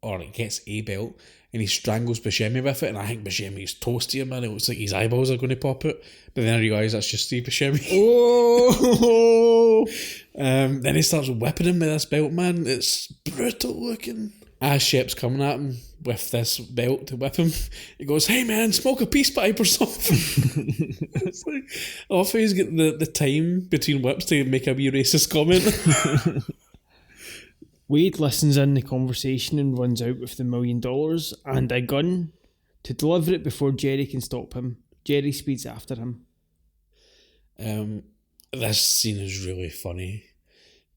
or he gets a belt, and he strangles Buscemi with it. And I think Buscemi's toasty, man. It looks like his eyeballs are going to pop out. But then I realise that's just Steve Buscemi. Oh! Then he starts whipping him with this belt, man. It's brutal looking. As Shep's coming at him with this belt to whip him, he goes, "Hey man, smoke a peace pipe or something." It's like, I love how he's got the time between whips to make a wee racist comment. Wade listens in the conversation and runs out with the $1 million and a gun to deliver it before Jerry can stop him. Jerry speeds after him. This scene is really funny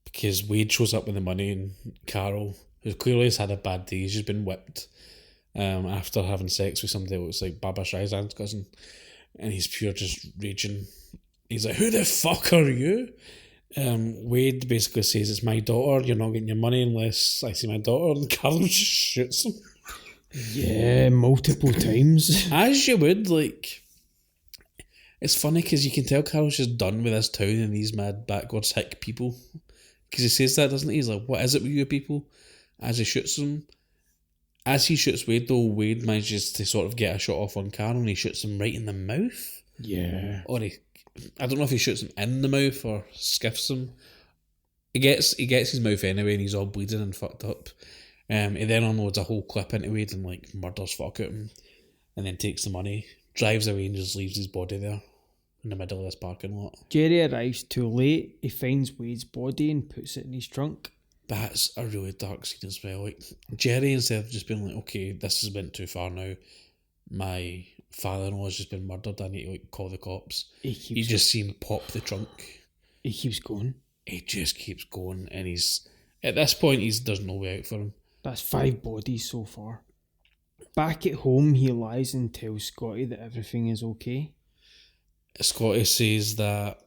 because Wade shows up with the money and Carol, who clearly has had a bad day, she's been whipped after having sex with somebody that looks like Barbra Streisand's cousin, and he's pure just raging. He's like, "Who the fuck are you?" Wade basically says, "It's my daughter, you're not getting your money unless I see my daughter," and Carol just shoots him. Yeah, multiple times. As you would, like... It's funny because you can tell Carol's just done with this town and these mad backwards hick people. Because he says that, doesn't he? He's like, "What is it with you people?" As he shoots him. As he shoots Wade, though, Wade manages to sort of get a shot off on Carol and he shoots him right in the mouth. Yeah. Or I don't know if he shoots him in the mouth or skiffs him. He gets his mouth anyway and he's all bleeding and fucked up. He then unloads a whole clip into Wade and like murders fuck out him. And then takes the money, drives away and just leaves his body there in the middle of this parking lot. Jerry arrives too late. He finds Wade's body and puts it in his trunk. That's a really dark scene as well. Like Jerry, instead of just being like, "Okay, this has went too far now. My father-in-law has just been murdered. I need to like call the cops." You just see him pop the trunk. He keeps going. He just keeps going, and he's at this point there's no way out for him. That's 5 bodies so far. Back at home, he lies and tells Scotty that everything is okay. Scotty says that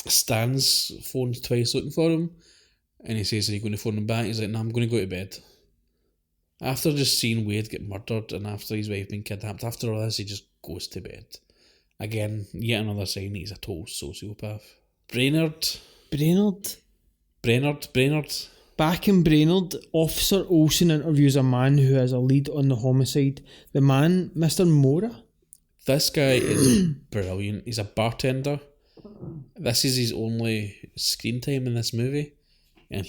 Stan's phoned twice looking for him, and he says, "Are you going to phone him back?" He's like, "No, I'm going to go to bed." After just seeing Wade get murdered and after his wife being kidnapped, after all this, he just goes to bed. Again, yet another sign he's a total sociopath. Brainerd. Back in Brainerd, Officer Olsen interviews a man who has a lead on the homicide. The man, Mr. Mora. This guy is brilliant. He's a bartender. This is his only screen time in this movie. And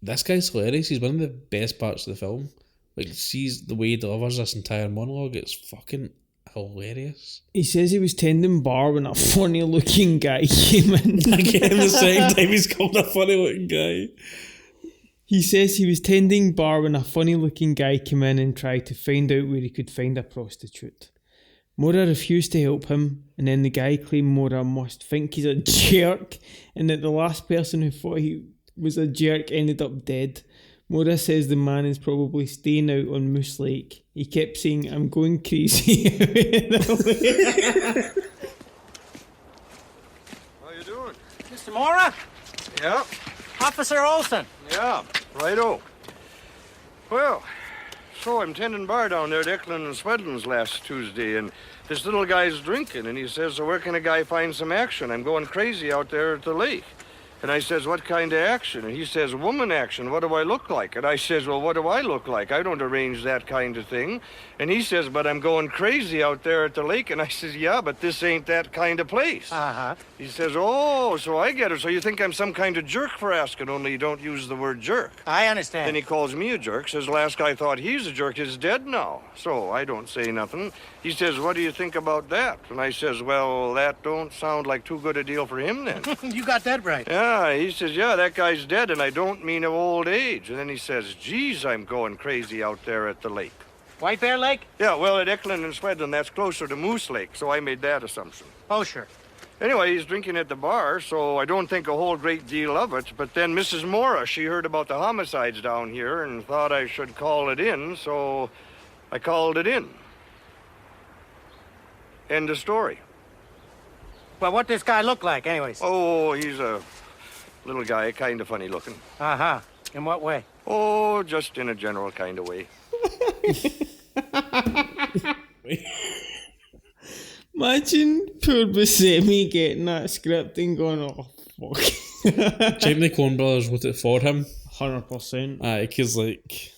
This guy's hilarious. He's one of the best parts of the film. Like, sees the way he delivers this entire monologue. It's fucking hilarious. He says he was tending bar when a funny looking guy came in. Again, the second time he's called a funny looking guy. He says he was tending bar when a funny looking guy came in and tried to find out where he could find a prostitute. Mora refused to help him, and then the guy claimed Mora must think he's a jerk, and that the last person who thought he was a jerk ended up dead. Mora says the man is probably staying out on Moose Lake. He kept saying, "I'm going crazy." How you doing? Mr. Mora? Yeah, Officer Olson. yeah, righto. Well, so I'm tending bar down there at Eklund and Swedlin's last Tuesday, and this little guy's drinking, and he says, so where can a guy find some action? I'm going crazy out there at the lake. And I says, what kind of action? And he says, woman action. What do I look like? And I says, well, what do I look like? I don't arrange that kind of thing. And he says, but I'm going crazy out there at the lake. And I says, yeah, but this ain't that kind of place. Uh-huh. He says, oh, so I get it. So you think I'm some kind of jerk for asking, only you don't use the word jerk. I understand. Then he calls me a jerk, says last guy thought he's a jerk is dead now. So I don't say nothing. He says, what do you think about that? And I says, well, that don't sound like too good a deal for him then. You got that right. Yeah, he says, yeah, that guy's dead, and I don't mean of old age. And then he says, geez, I'm going crazy out there at the lake. White Bear Lake? Yeah, well, at Eklund and Swedlin, that's closer to Moose Lake, so I made that assumption. Oh, sure. Anyway, he's drinking at the bar, so I don't think a whole great deal of it. But then Mrs. Mora, she heard about the homicides down here and thought I should call it in, so I called it in. End of story. Well, what this guy look like, anyways? Oh, he's a little guy, kind of funny looking. Uh-huh. In what way? Oh, just in a general kind of way. Imagine poor Buscemi getting that script and going, oh, fuck. Jamie Coen Brothers wrote it for him. 100%. Because, like...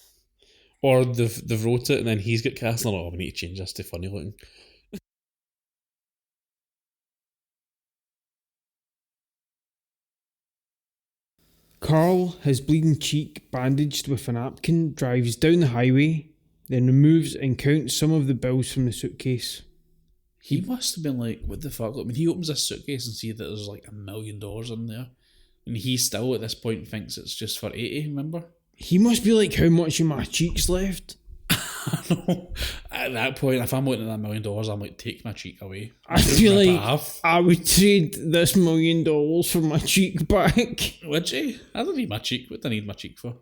Or they've wrote it and then he's got cast and they're like, oh, we need to change this to funny looking. Carl, his bleeding cheek bandaged with a napkin, drives down the highway, then removes and counts some of the bills from the suitcase. He must have been like, what the fuck? I mean, he opens this suitcase and sees that there's like $1 million in there. And he still, at this point, thinks it's just for 80, remember? He must be like, how much of my cheek's left? No. At that point, if I'm looking at that $1 million, I'm like, take my cheek away. I feel Rip it like off. I would trade this $1 million for my cheek back. Would you? I don't need my cheek. What do I need my cheek for?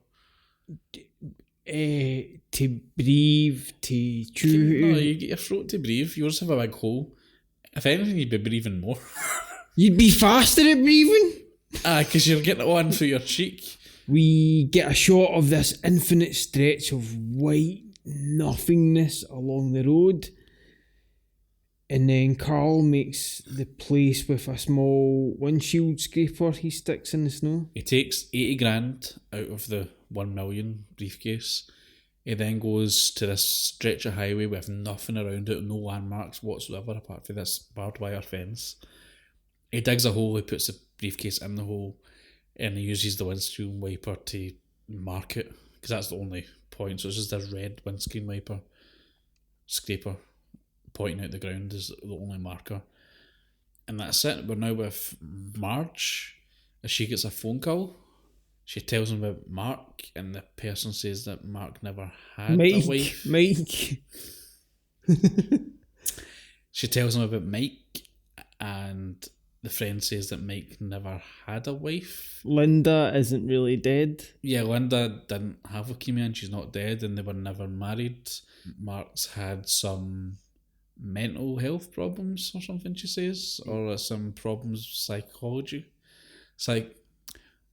To breathe, to chew. No, you get your throat to breathe. Yours have a big hole. If anything, you'd be breathing more. You'd be faster at breathing. Because you're getting it on through your cheek. We get a shot of this infinite stretch of white nothingness along the road. And then Carl makes the place with a small windshield scraper he sticks in the snow. He takes 80 grand out of the 1 million briefcase. He then goes to this stretch of highway with nothing around it, no landmarks whatsoever apart from this barbed wire fence. He digs a hole, he puts the briefcase in the hole, and he uses the windscreen wiper to mark it, because that's the only point. So it's just a red windscreen wiper scraper pointing out the ground is the only marker. And that's it. We're now with Marge, as she gets a phone call. She tells him about Mark, and the person says that Mark never had a wife. Mike. She tells him about Mike, and the friend says that Mike never had a wife. Linda isn't really dead. Yeah, Linda didn't have leukemia and she's not dead, and they were never married. Mark's had some mental health problems or something, she says, or some problems with psychology,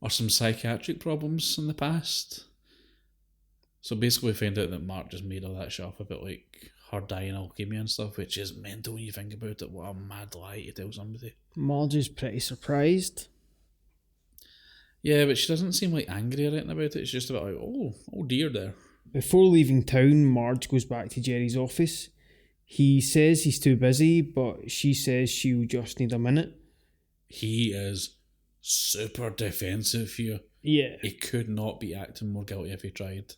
or some psychiatric problems in the past. So basically we find out that Mark just made all that shit up about like her dying of leukemia and stuff, which is mental when you think about it. What a mad lie to tell somebody. Marge is pretty surprised. Yeah, but she doesn't seem like angry or anything about it. It's just about like, oh dear there. Before leaving town, Marge goes back to Jerry's office. He says he's too busy, but she says she'll just need a minute. He is super defensive here. Yeah. He could not be acting more guilty if he tried.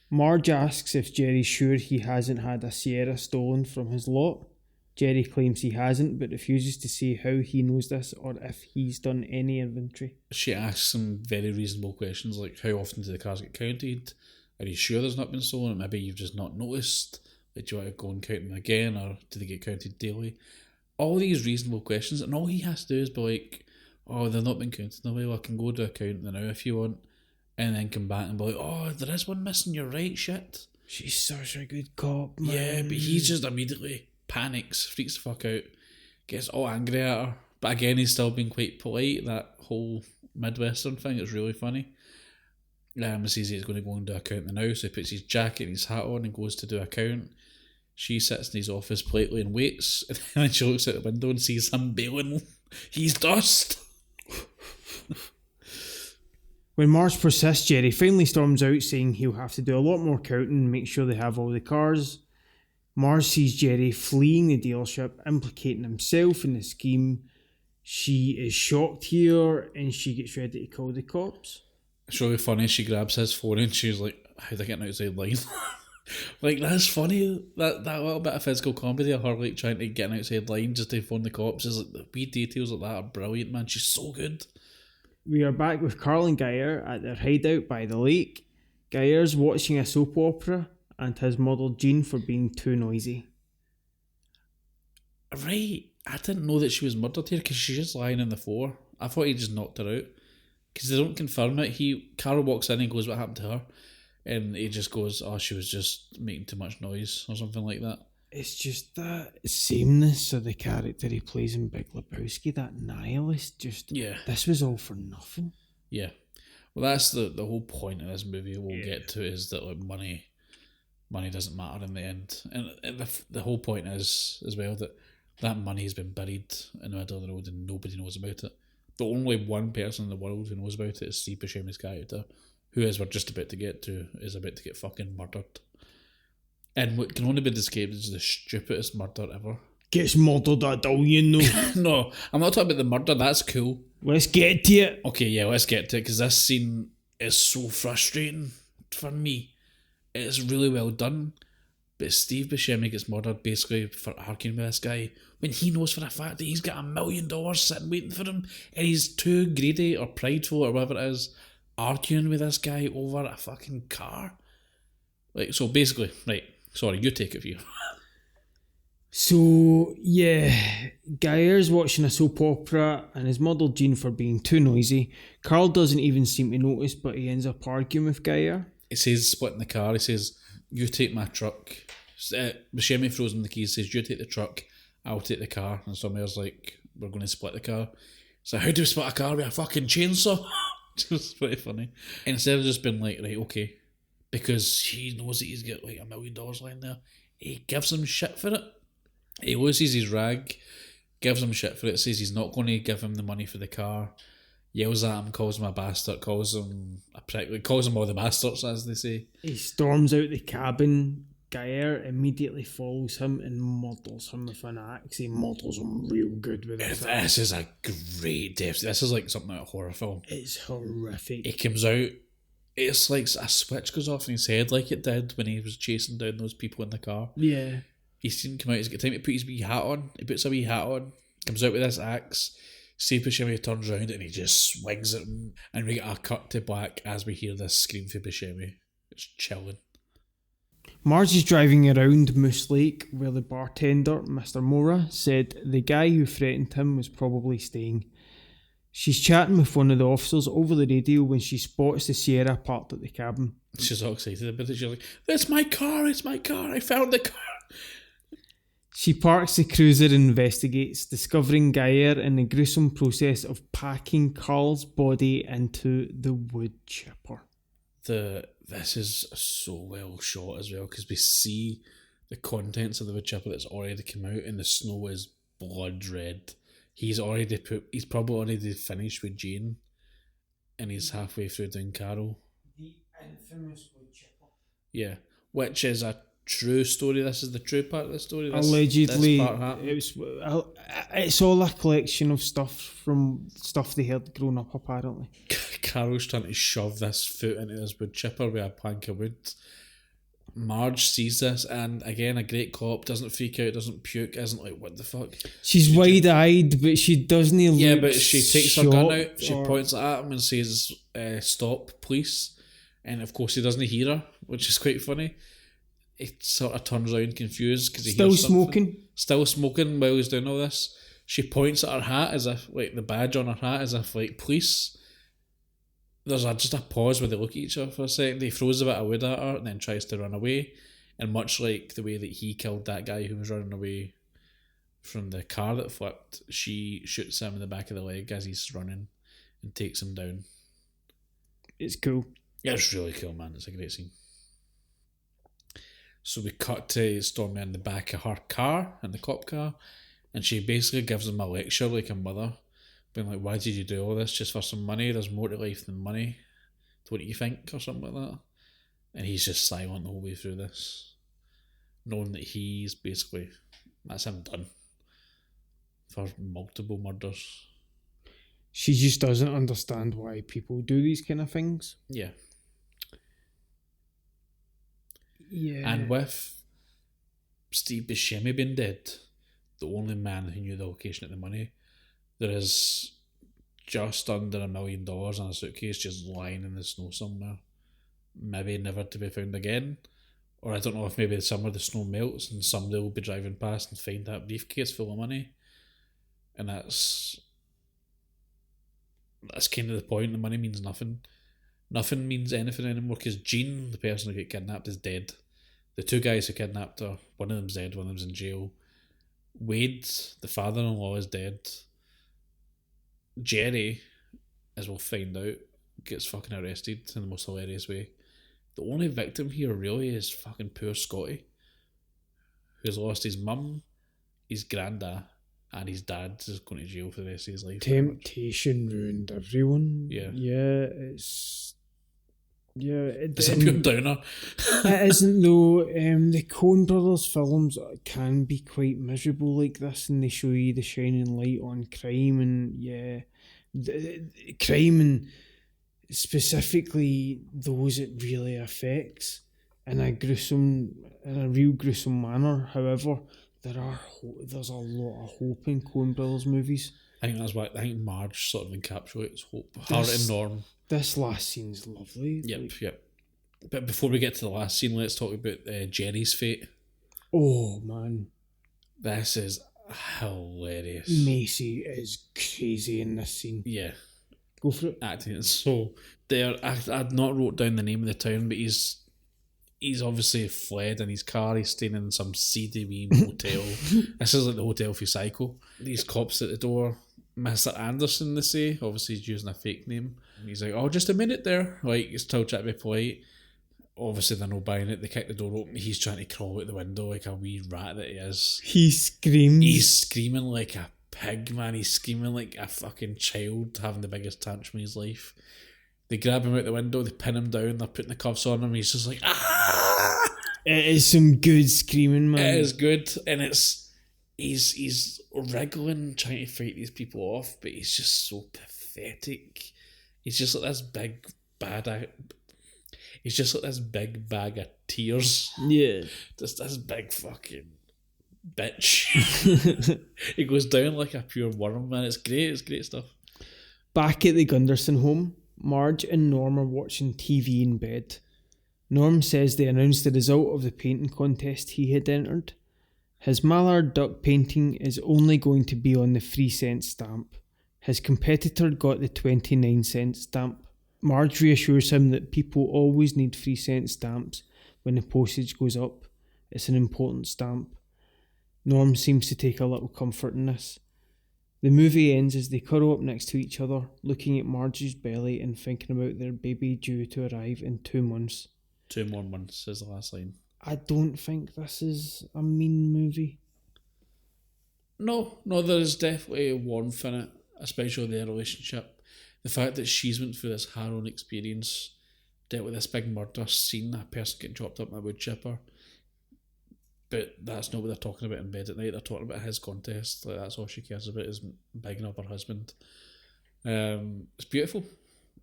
Marge asks if Jerry's sure he hasn't had a Sierra stolen from his lot. Jerry claims he hasn't, but refuses to say how he knows this or if he's done any inventory. She asks some very reasonable questions like, how often do the cars get counted? Are you sure there's not been stolen? Maybe you've just not noticed. Like, do you want to go and count them again, or do they get counted daily? All these reasonable questions, and all he has to do is be like, oh, they've not been counted. No, well, I can go to a count now if you want. And then come back and be like, oh, there is one missing, you're right, shit. She's such a good cop, man. Yeah, but he just immediately panics, freaks the fuck out, gets all angry at her. But again, he's still being quite polite. That whole Midwestern thing is really funny. He says he's going to go and do a count now, so he puts his jacket and his hat on and goes to do a count. She sits in his office politely and waits, and then she looks out the window and sees him bailing. He's dust. When Marge persists, Jerry finally storms out, saying he'll have to do a lot more counting and make sure they have all the cars. Marge sees Jerry fleeing the dealership, implicating himself in the scheme. She is shocked here, and she gets ready to call the cops. It's really funny. She grabs his phone and she's like, how'd I get an outside line? Like, that's funny. That little bit of physical comedy of her like trying to get an outside line just to phone the cops is like, the wee details like that are brilliant, man. She's so good. We are back with Carl and Geyer at their hideout by the lake. Geyer's watching a soap opera and has modelled Jean for being too noisy. Right. I didn't know that she was murdered here because she's just lying on the floor. I thought he just knocked her out. Because they don't confirm it. Carl walks in and goes, what happened to her? And he just goes, oh, she was just making too much noise or something like that. It's just that sameness of the character he plays in Big Lebowski, that nihilist, just, Yeah. this was all for nothing. Yeah. Well, that's the whole point of this movie we'll get to, is that like money doesn't matter in the end. And the whole point is, as well, that money has been buried in the middle of the road and nobody knows about it. The only one person in the world who knows about it is Steve Buscemi's character, who, as we're just about to get to, is about to get fucking murdered. And what can only be described as the stupidest murder ever. Gets murdered at all, you know. No, I'm not talking about the murder, that's cool. Let's get to it. Okay, yeah, let's get to it, because this scene is so frustrating for me. It's really well done, but Steve Buscemi gets murdered basically for arguing with this guy when he knows for a fact that he's got $1 million sitting waiting for him, and he's too greedy or prideful or whatever it is, arguing with this guy over a fucking car. Like, so basically, right, sorry, you take it for you. So, yeah, Geyer's watching a soap opera and has modelled Jean for being too noisy. Carl doesn't even seem to notice, but he ends up arguing with Geyer. He says, splitting the car, he says, you take my truck. Buscemi throws him the keys, says, you take the truck, I'll take the car. And somebody's like, we're going to split the car. So how do we split a car with a fucking chainsaw? Just pretty funny. And instead of just being like, right, okay, because he knows that he's got like $1 million lying there, he gives him shit for it. He loses his rag, gives him shit for it, says he's not going to give him the money for the car, yells at him, calls him a bastard, calls him a prick, like, calls him all the bastards, as they say. He storms out the cabin. Geyer immediately follows him and murders him with an axe. He murders him real good with it. This is a great death. This is like something out of a horror film. It's horrific. He comes out, it's like a switch goes off in his head like it did when he was chasing down those people in the car. Yeah. He's seen him come out, he's got time to put his wee hat on. He puts a wee hat on, comes out with this axe. Steve Buscemi turns around and he just swings at him. And we get a cut to black as we hear this scream for Buscemi. It's chilling. Marge is driving around Moose Lake where the bartender, Mr. Mora, said the guy who threatened him was probably staying. She's chatting with one of the officers over the radio when she spots the Sierra parked at the cabin. She's all excited about it. She's like, it's my car, I found the car. She parks the cruiser and investigates, discovering Geyer in the gruesome process of packing Carl's body into the wood chipper. This is so well shot as well, because we see the contents of the wood chipper that's already come out, and the snow is blood red. He's probably already finished with Jane, and he's halfway through doing Carol. The infamous wood chipper. Yeah, which is a true story. This is the true part of the story. Allegedly, this part happened. it's all a collection of stuff from stuff they heard growing up, apparently. Carol's trying to shove this foot into this wood chipper with a plank of wood. Marge sees this, and again, a great cop, doesn't freak out, doesn't puke, isn't like, what the fuck? She's wide-eyed, but she doesn't look Yeah, but she takes her gun out, shocked she or- points it at him and says, stop, police. And of course he doesn't hear her, which is quite funny. He sort of turns around confused because he Still hears something. smoking. Still smoking while he's doing all this. She points at her hat as if, like, the badge on her hat as if, like, police. There's just a pause where they look at each other for a second. He throws a bit of wood at her and then tries to run away. And much like the way that he killed that guy who was running away from the car that flipped, she shoots him in the back of the leg as he's running and takes him down. It's cool. Yeah, it's really cool, man. It's a great scene. So we cut to Stormy in the back of her car, in the cop car, and she basically gives him a lecture like a mother, being like, why did you do all this just for some money? There's more to life than money. What do you think? Or something like that. And he's just silent the whole way through this, knowing that he's basically, that's him done for multiple murders. She just doesn't understand why people do these kind of things. Yeah. Yeah. And with Steve Buscemi being dead, the only man who knew the location of the money, there is just under $1 million in a suitcase just lying in the snow somewhere. Maybe never to be found again. Or I don't know if maybe somewhere the snow melts and somebody will be driving past and find that briefcase full of money. And that's kind of the point. The money means nothing. Nothing means anything anymore because Jean, the person who got kidnapped, is dead. The two guys who kidnapped her, one of them's dead, one of them's in jail. Wade, the father-in-law, is dead. Jerry, as we'll find out, gets fucking arrested in the most hilarious way. The only victim here really is fucking poor Scotty, who's lost his mum, his granda, and his dad is going to jail for the rest of his life. Temptation ruined everyone. Yeah. Yeah, it's... Yeah, It's a pure downer. it isn't though. The Coen Brothers films can be quite miserable like this, and they show you the shining light on crime, and yeah, the crime, and specifically those it really affects in a real gruesome manner. However, there's a lot of hope in Coen Brothers movies. I think that's why I think Marge sort of encapsulates hope. Her and Norm. This last scene's lovely. Yep. But before we get to the last scene, let's talk about Jerry's fate. Oh man, This is hilarious. Macy is crazy in this scene. Yeah, Go for it. acting is so there. I'd not wrote down the name of the town, but he's obviously fled in his car. He's staying in some seedy wee motel. This is like the hotel for Psycho. These cops at the door. Mr. Anderson, they say. Obviously, he's using a fake name. He's like, oh, just a minute there. Like, he's still trying to be polite. Obviously, they're not buying it. They kick the door open. He's trying to crawl out the window like a wee rat that he is. He screams. He's screaming like a pig, man. He's screaming like a fucking child having the biggest tantrum in his life. They grab him out the window. They pin him down. They're putting the cuffs on him. He's just like, ah! It is some good screaming, man. It is good. And he's wriggling, trying to fight these people off, but he's just so pathetic. He's just like this big he's just like this big bag of tears. Yeah. Just this big fucking bitch. He goes down like a pure worm, man. It's great stuff. Back at the Gunderson home, Marge and Norm are watching TV in bed. Norm says they announced the result of the painting contest he had entered. His mallard duck painting is only going to be on the 3-cent stamp. His competitor got the 29-cent stamp. Marge reassures him that people always need 3-cent stamps when the postage goes up. It's an important stamp. Norm seems to take a little comfort in this. The movie ends as they curl up next to each other, looking at Marge's belly and thinking about their baby due to arrive in 2 months. 2 more months is the last line. I don't think this is a mean movie. No, there's definitely warmth in it, especially their relationship. The fact that she's went through this harrowing experience, dealt with this big murder, seen a person get chopped up in a wood chipper, But that's not what they're talking about in bed at night. They're talking about his contest. Like, that's all she cares about is bigging up her husband. It's beautiful.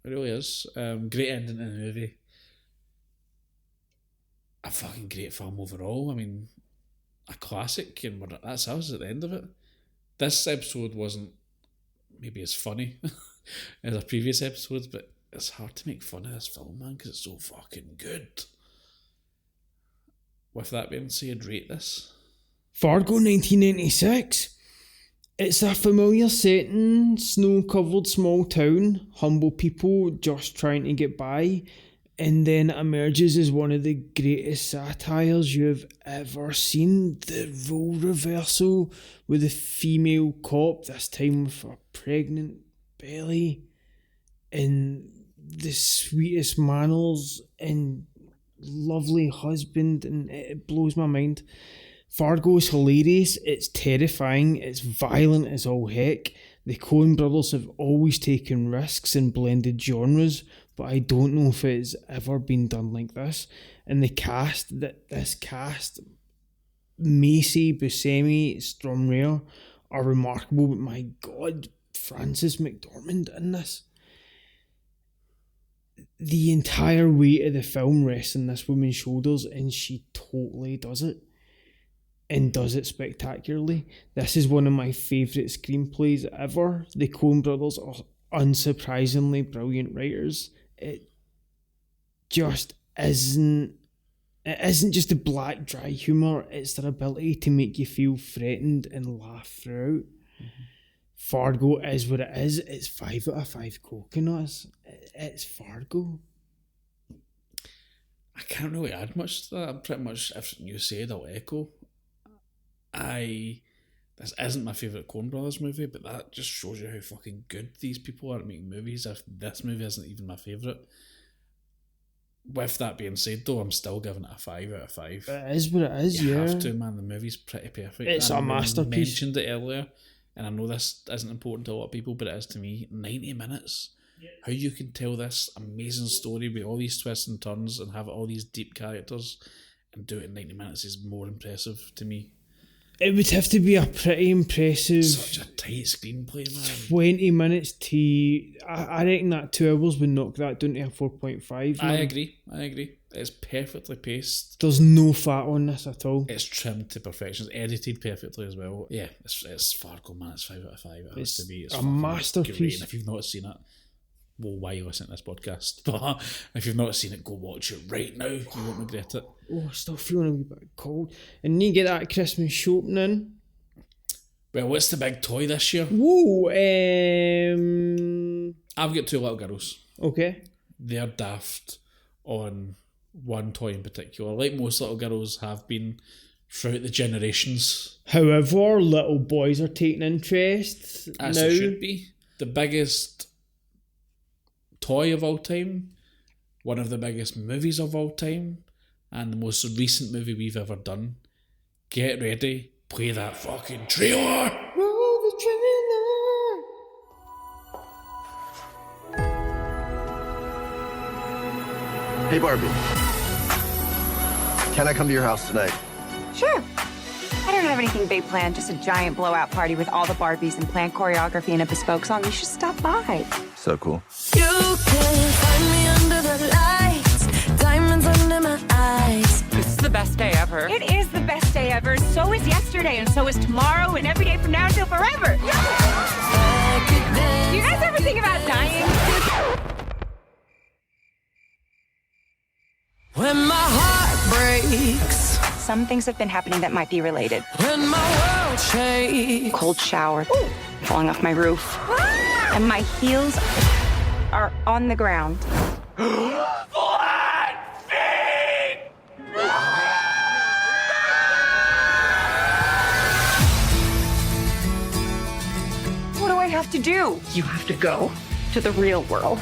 It really is. Great ending to the movie. A fucking great film overall. I mean, a classic, and that's us at the end of it. This episode wasn't maybe as funny as our previous episodes, but it's hard to make fun of this film, man, because it's so fucking good. With that being said, rate this. Fargo 1996. It's a familiar setting, snow-covered small town, humble people just trying to get by, and then it emerges as one of the greatest satires you've ever seen. The role reversal with a female cop, this time with a pregnant belly, and the sweetest manners and lovely husband, and it blows my mind. Fargo is hilarious, it's terrifying, it's violent as all heck. The Coen brothers have always taken risks and blended genres, but I don't know if it's ever been done like this. And this cast, Macy, Buscemi, Stromrare, are remarkable, but my God, Frances McDormand in this. The entire weight of the film rests on this woman's shoulders, and she totally does it. And does it spectacularly. This is one of my favourite screenplays ever. The Coen brothers are unsurprisingly brilliant writers. It isn't just the black dry humour, it's their ability to make you feel threatened and laugh throughout. Fargo is what it is. It's 5 out of 5 coconuts. It's Fargo. I can't really add much to that. Pretty much everything you said I'll echo. This isn't my favourite Coen Brothers movie, but that just shows you how fucking good these people are at making movies. If this movie isn't even my favourite. With that being said, though, I'm still giving it a 5 out of 5. It is what it is, You yeah. have to, man. The movie's pretty perfect. It's a masterpiece. I mentioned it earlier, and I know this isn't important to a lot of people, but it is to me. 90 minutes. How you can tell this amazing story with all these twists and turns and have all these deep characters and do it in 90 minutes is more impressive to me. It would have to be a pretty impressive Such a tight screenplay, man. 20 minutes to... I reckon that 2 hours would knock that down to a 4.5. I agree. It's perfectly paced. There's no fat on this at all. It's trimmed to perfection. It's edited perfectly as well. Yeah, it's Fargo, man. It's 5 out of 5. It has to be. It's a fucking masterpiece. great. And if you've not seen it, well, why are you listening to this podcast? But if you've not seen it, go watch it right now. You won't regret it. Oh, still feeling a wee bit cold. And you get that Christmas shopping. Well, what's the big toy this year? Whoa, I've got 2 little girls. okay. They're daft on one toy in particular, like most little girls have been throughout the generations. However, little boys are taking interest As now. it should be. The biggest toy of all time, one of the biggest movies of all time, and the most recent movie we've ever done. Get ready, play that fucking trailer! Roll the trailer. Hey, Barbie. Can I come to your house tonight? Sure. I don't have anything big planned, just a giant blowout party with all the Barbies and planned choreography and a bespoke song. You should stop by. So cool. You can find me under the lights, diamonds under my eyes. This is the best day ever. It is the best day ever. So is yesterday, and so is tomorrow, and every day from now until forever. Do you guys ever think about dying? When my heart breaks, Some things have been happening that might be related. when my world shakes. Cold shower, falling off my roof, and my heels are on the ground. What do I have to do? You have to go to the real world.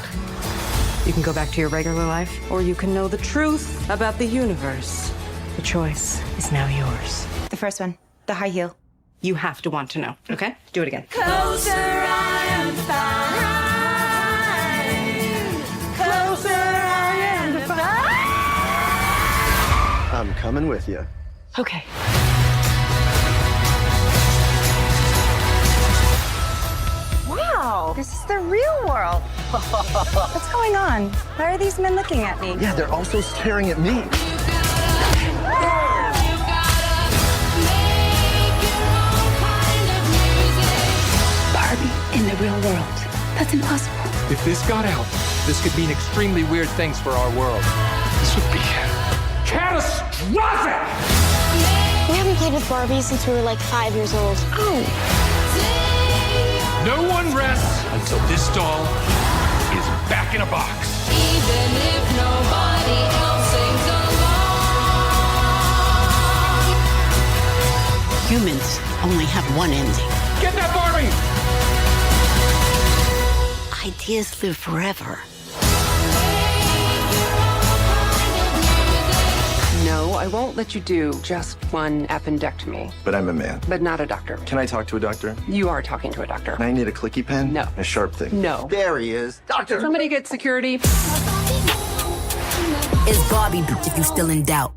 You can go back to your regular life, or you can know the truth about the universe. The choice is now yours. The first one, the high heel. You have to want to know, okay? Do it again. Closer I am to find. Closer I am to find. I'm coming with you. Okay. It's the real world. What's going on? Why are these men looking at me? Yeah, they're also staring at me. Barbie in the real world. That's impossible. If this got out, this could mean extremely weird things for our world. This would be catastrophic! We haven't played with Barbie since we were like 5 years old. Oh. No one rests until this doll is back in a box. Even if nobody else sings along. Humans only have one ending. Get that Barbie! Ideas live forever. No, I won't let you do just one appendectomy, But I'm a man. but not a doctor. Can I talk to a doctor? You are talking to a doctor. I need a clicky pen? No. A sharp thing? No. There he is. Doctor! Somebody get security. Is Barbie if you still in doubt?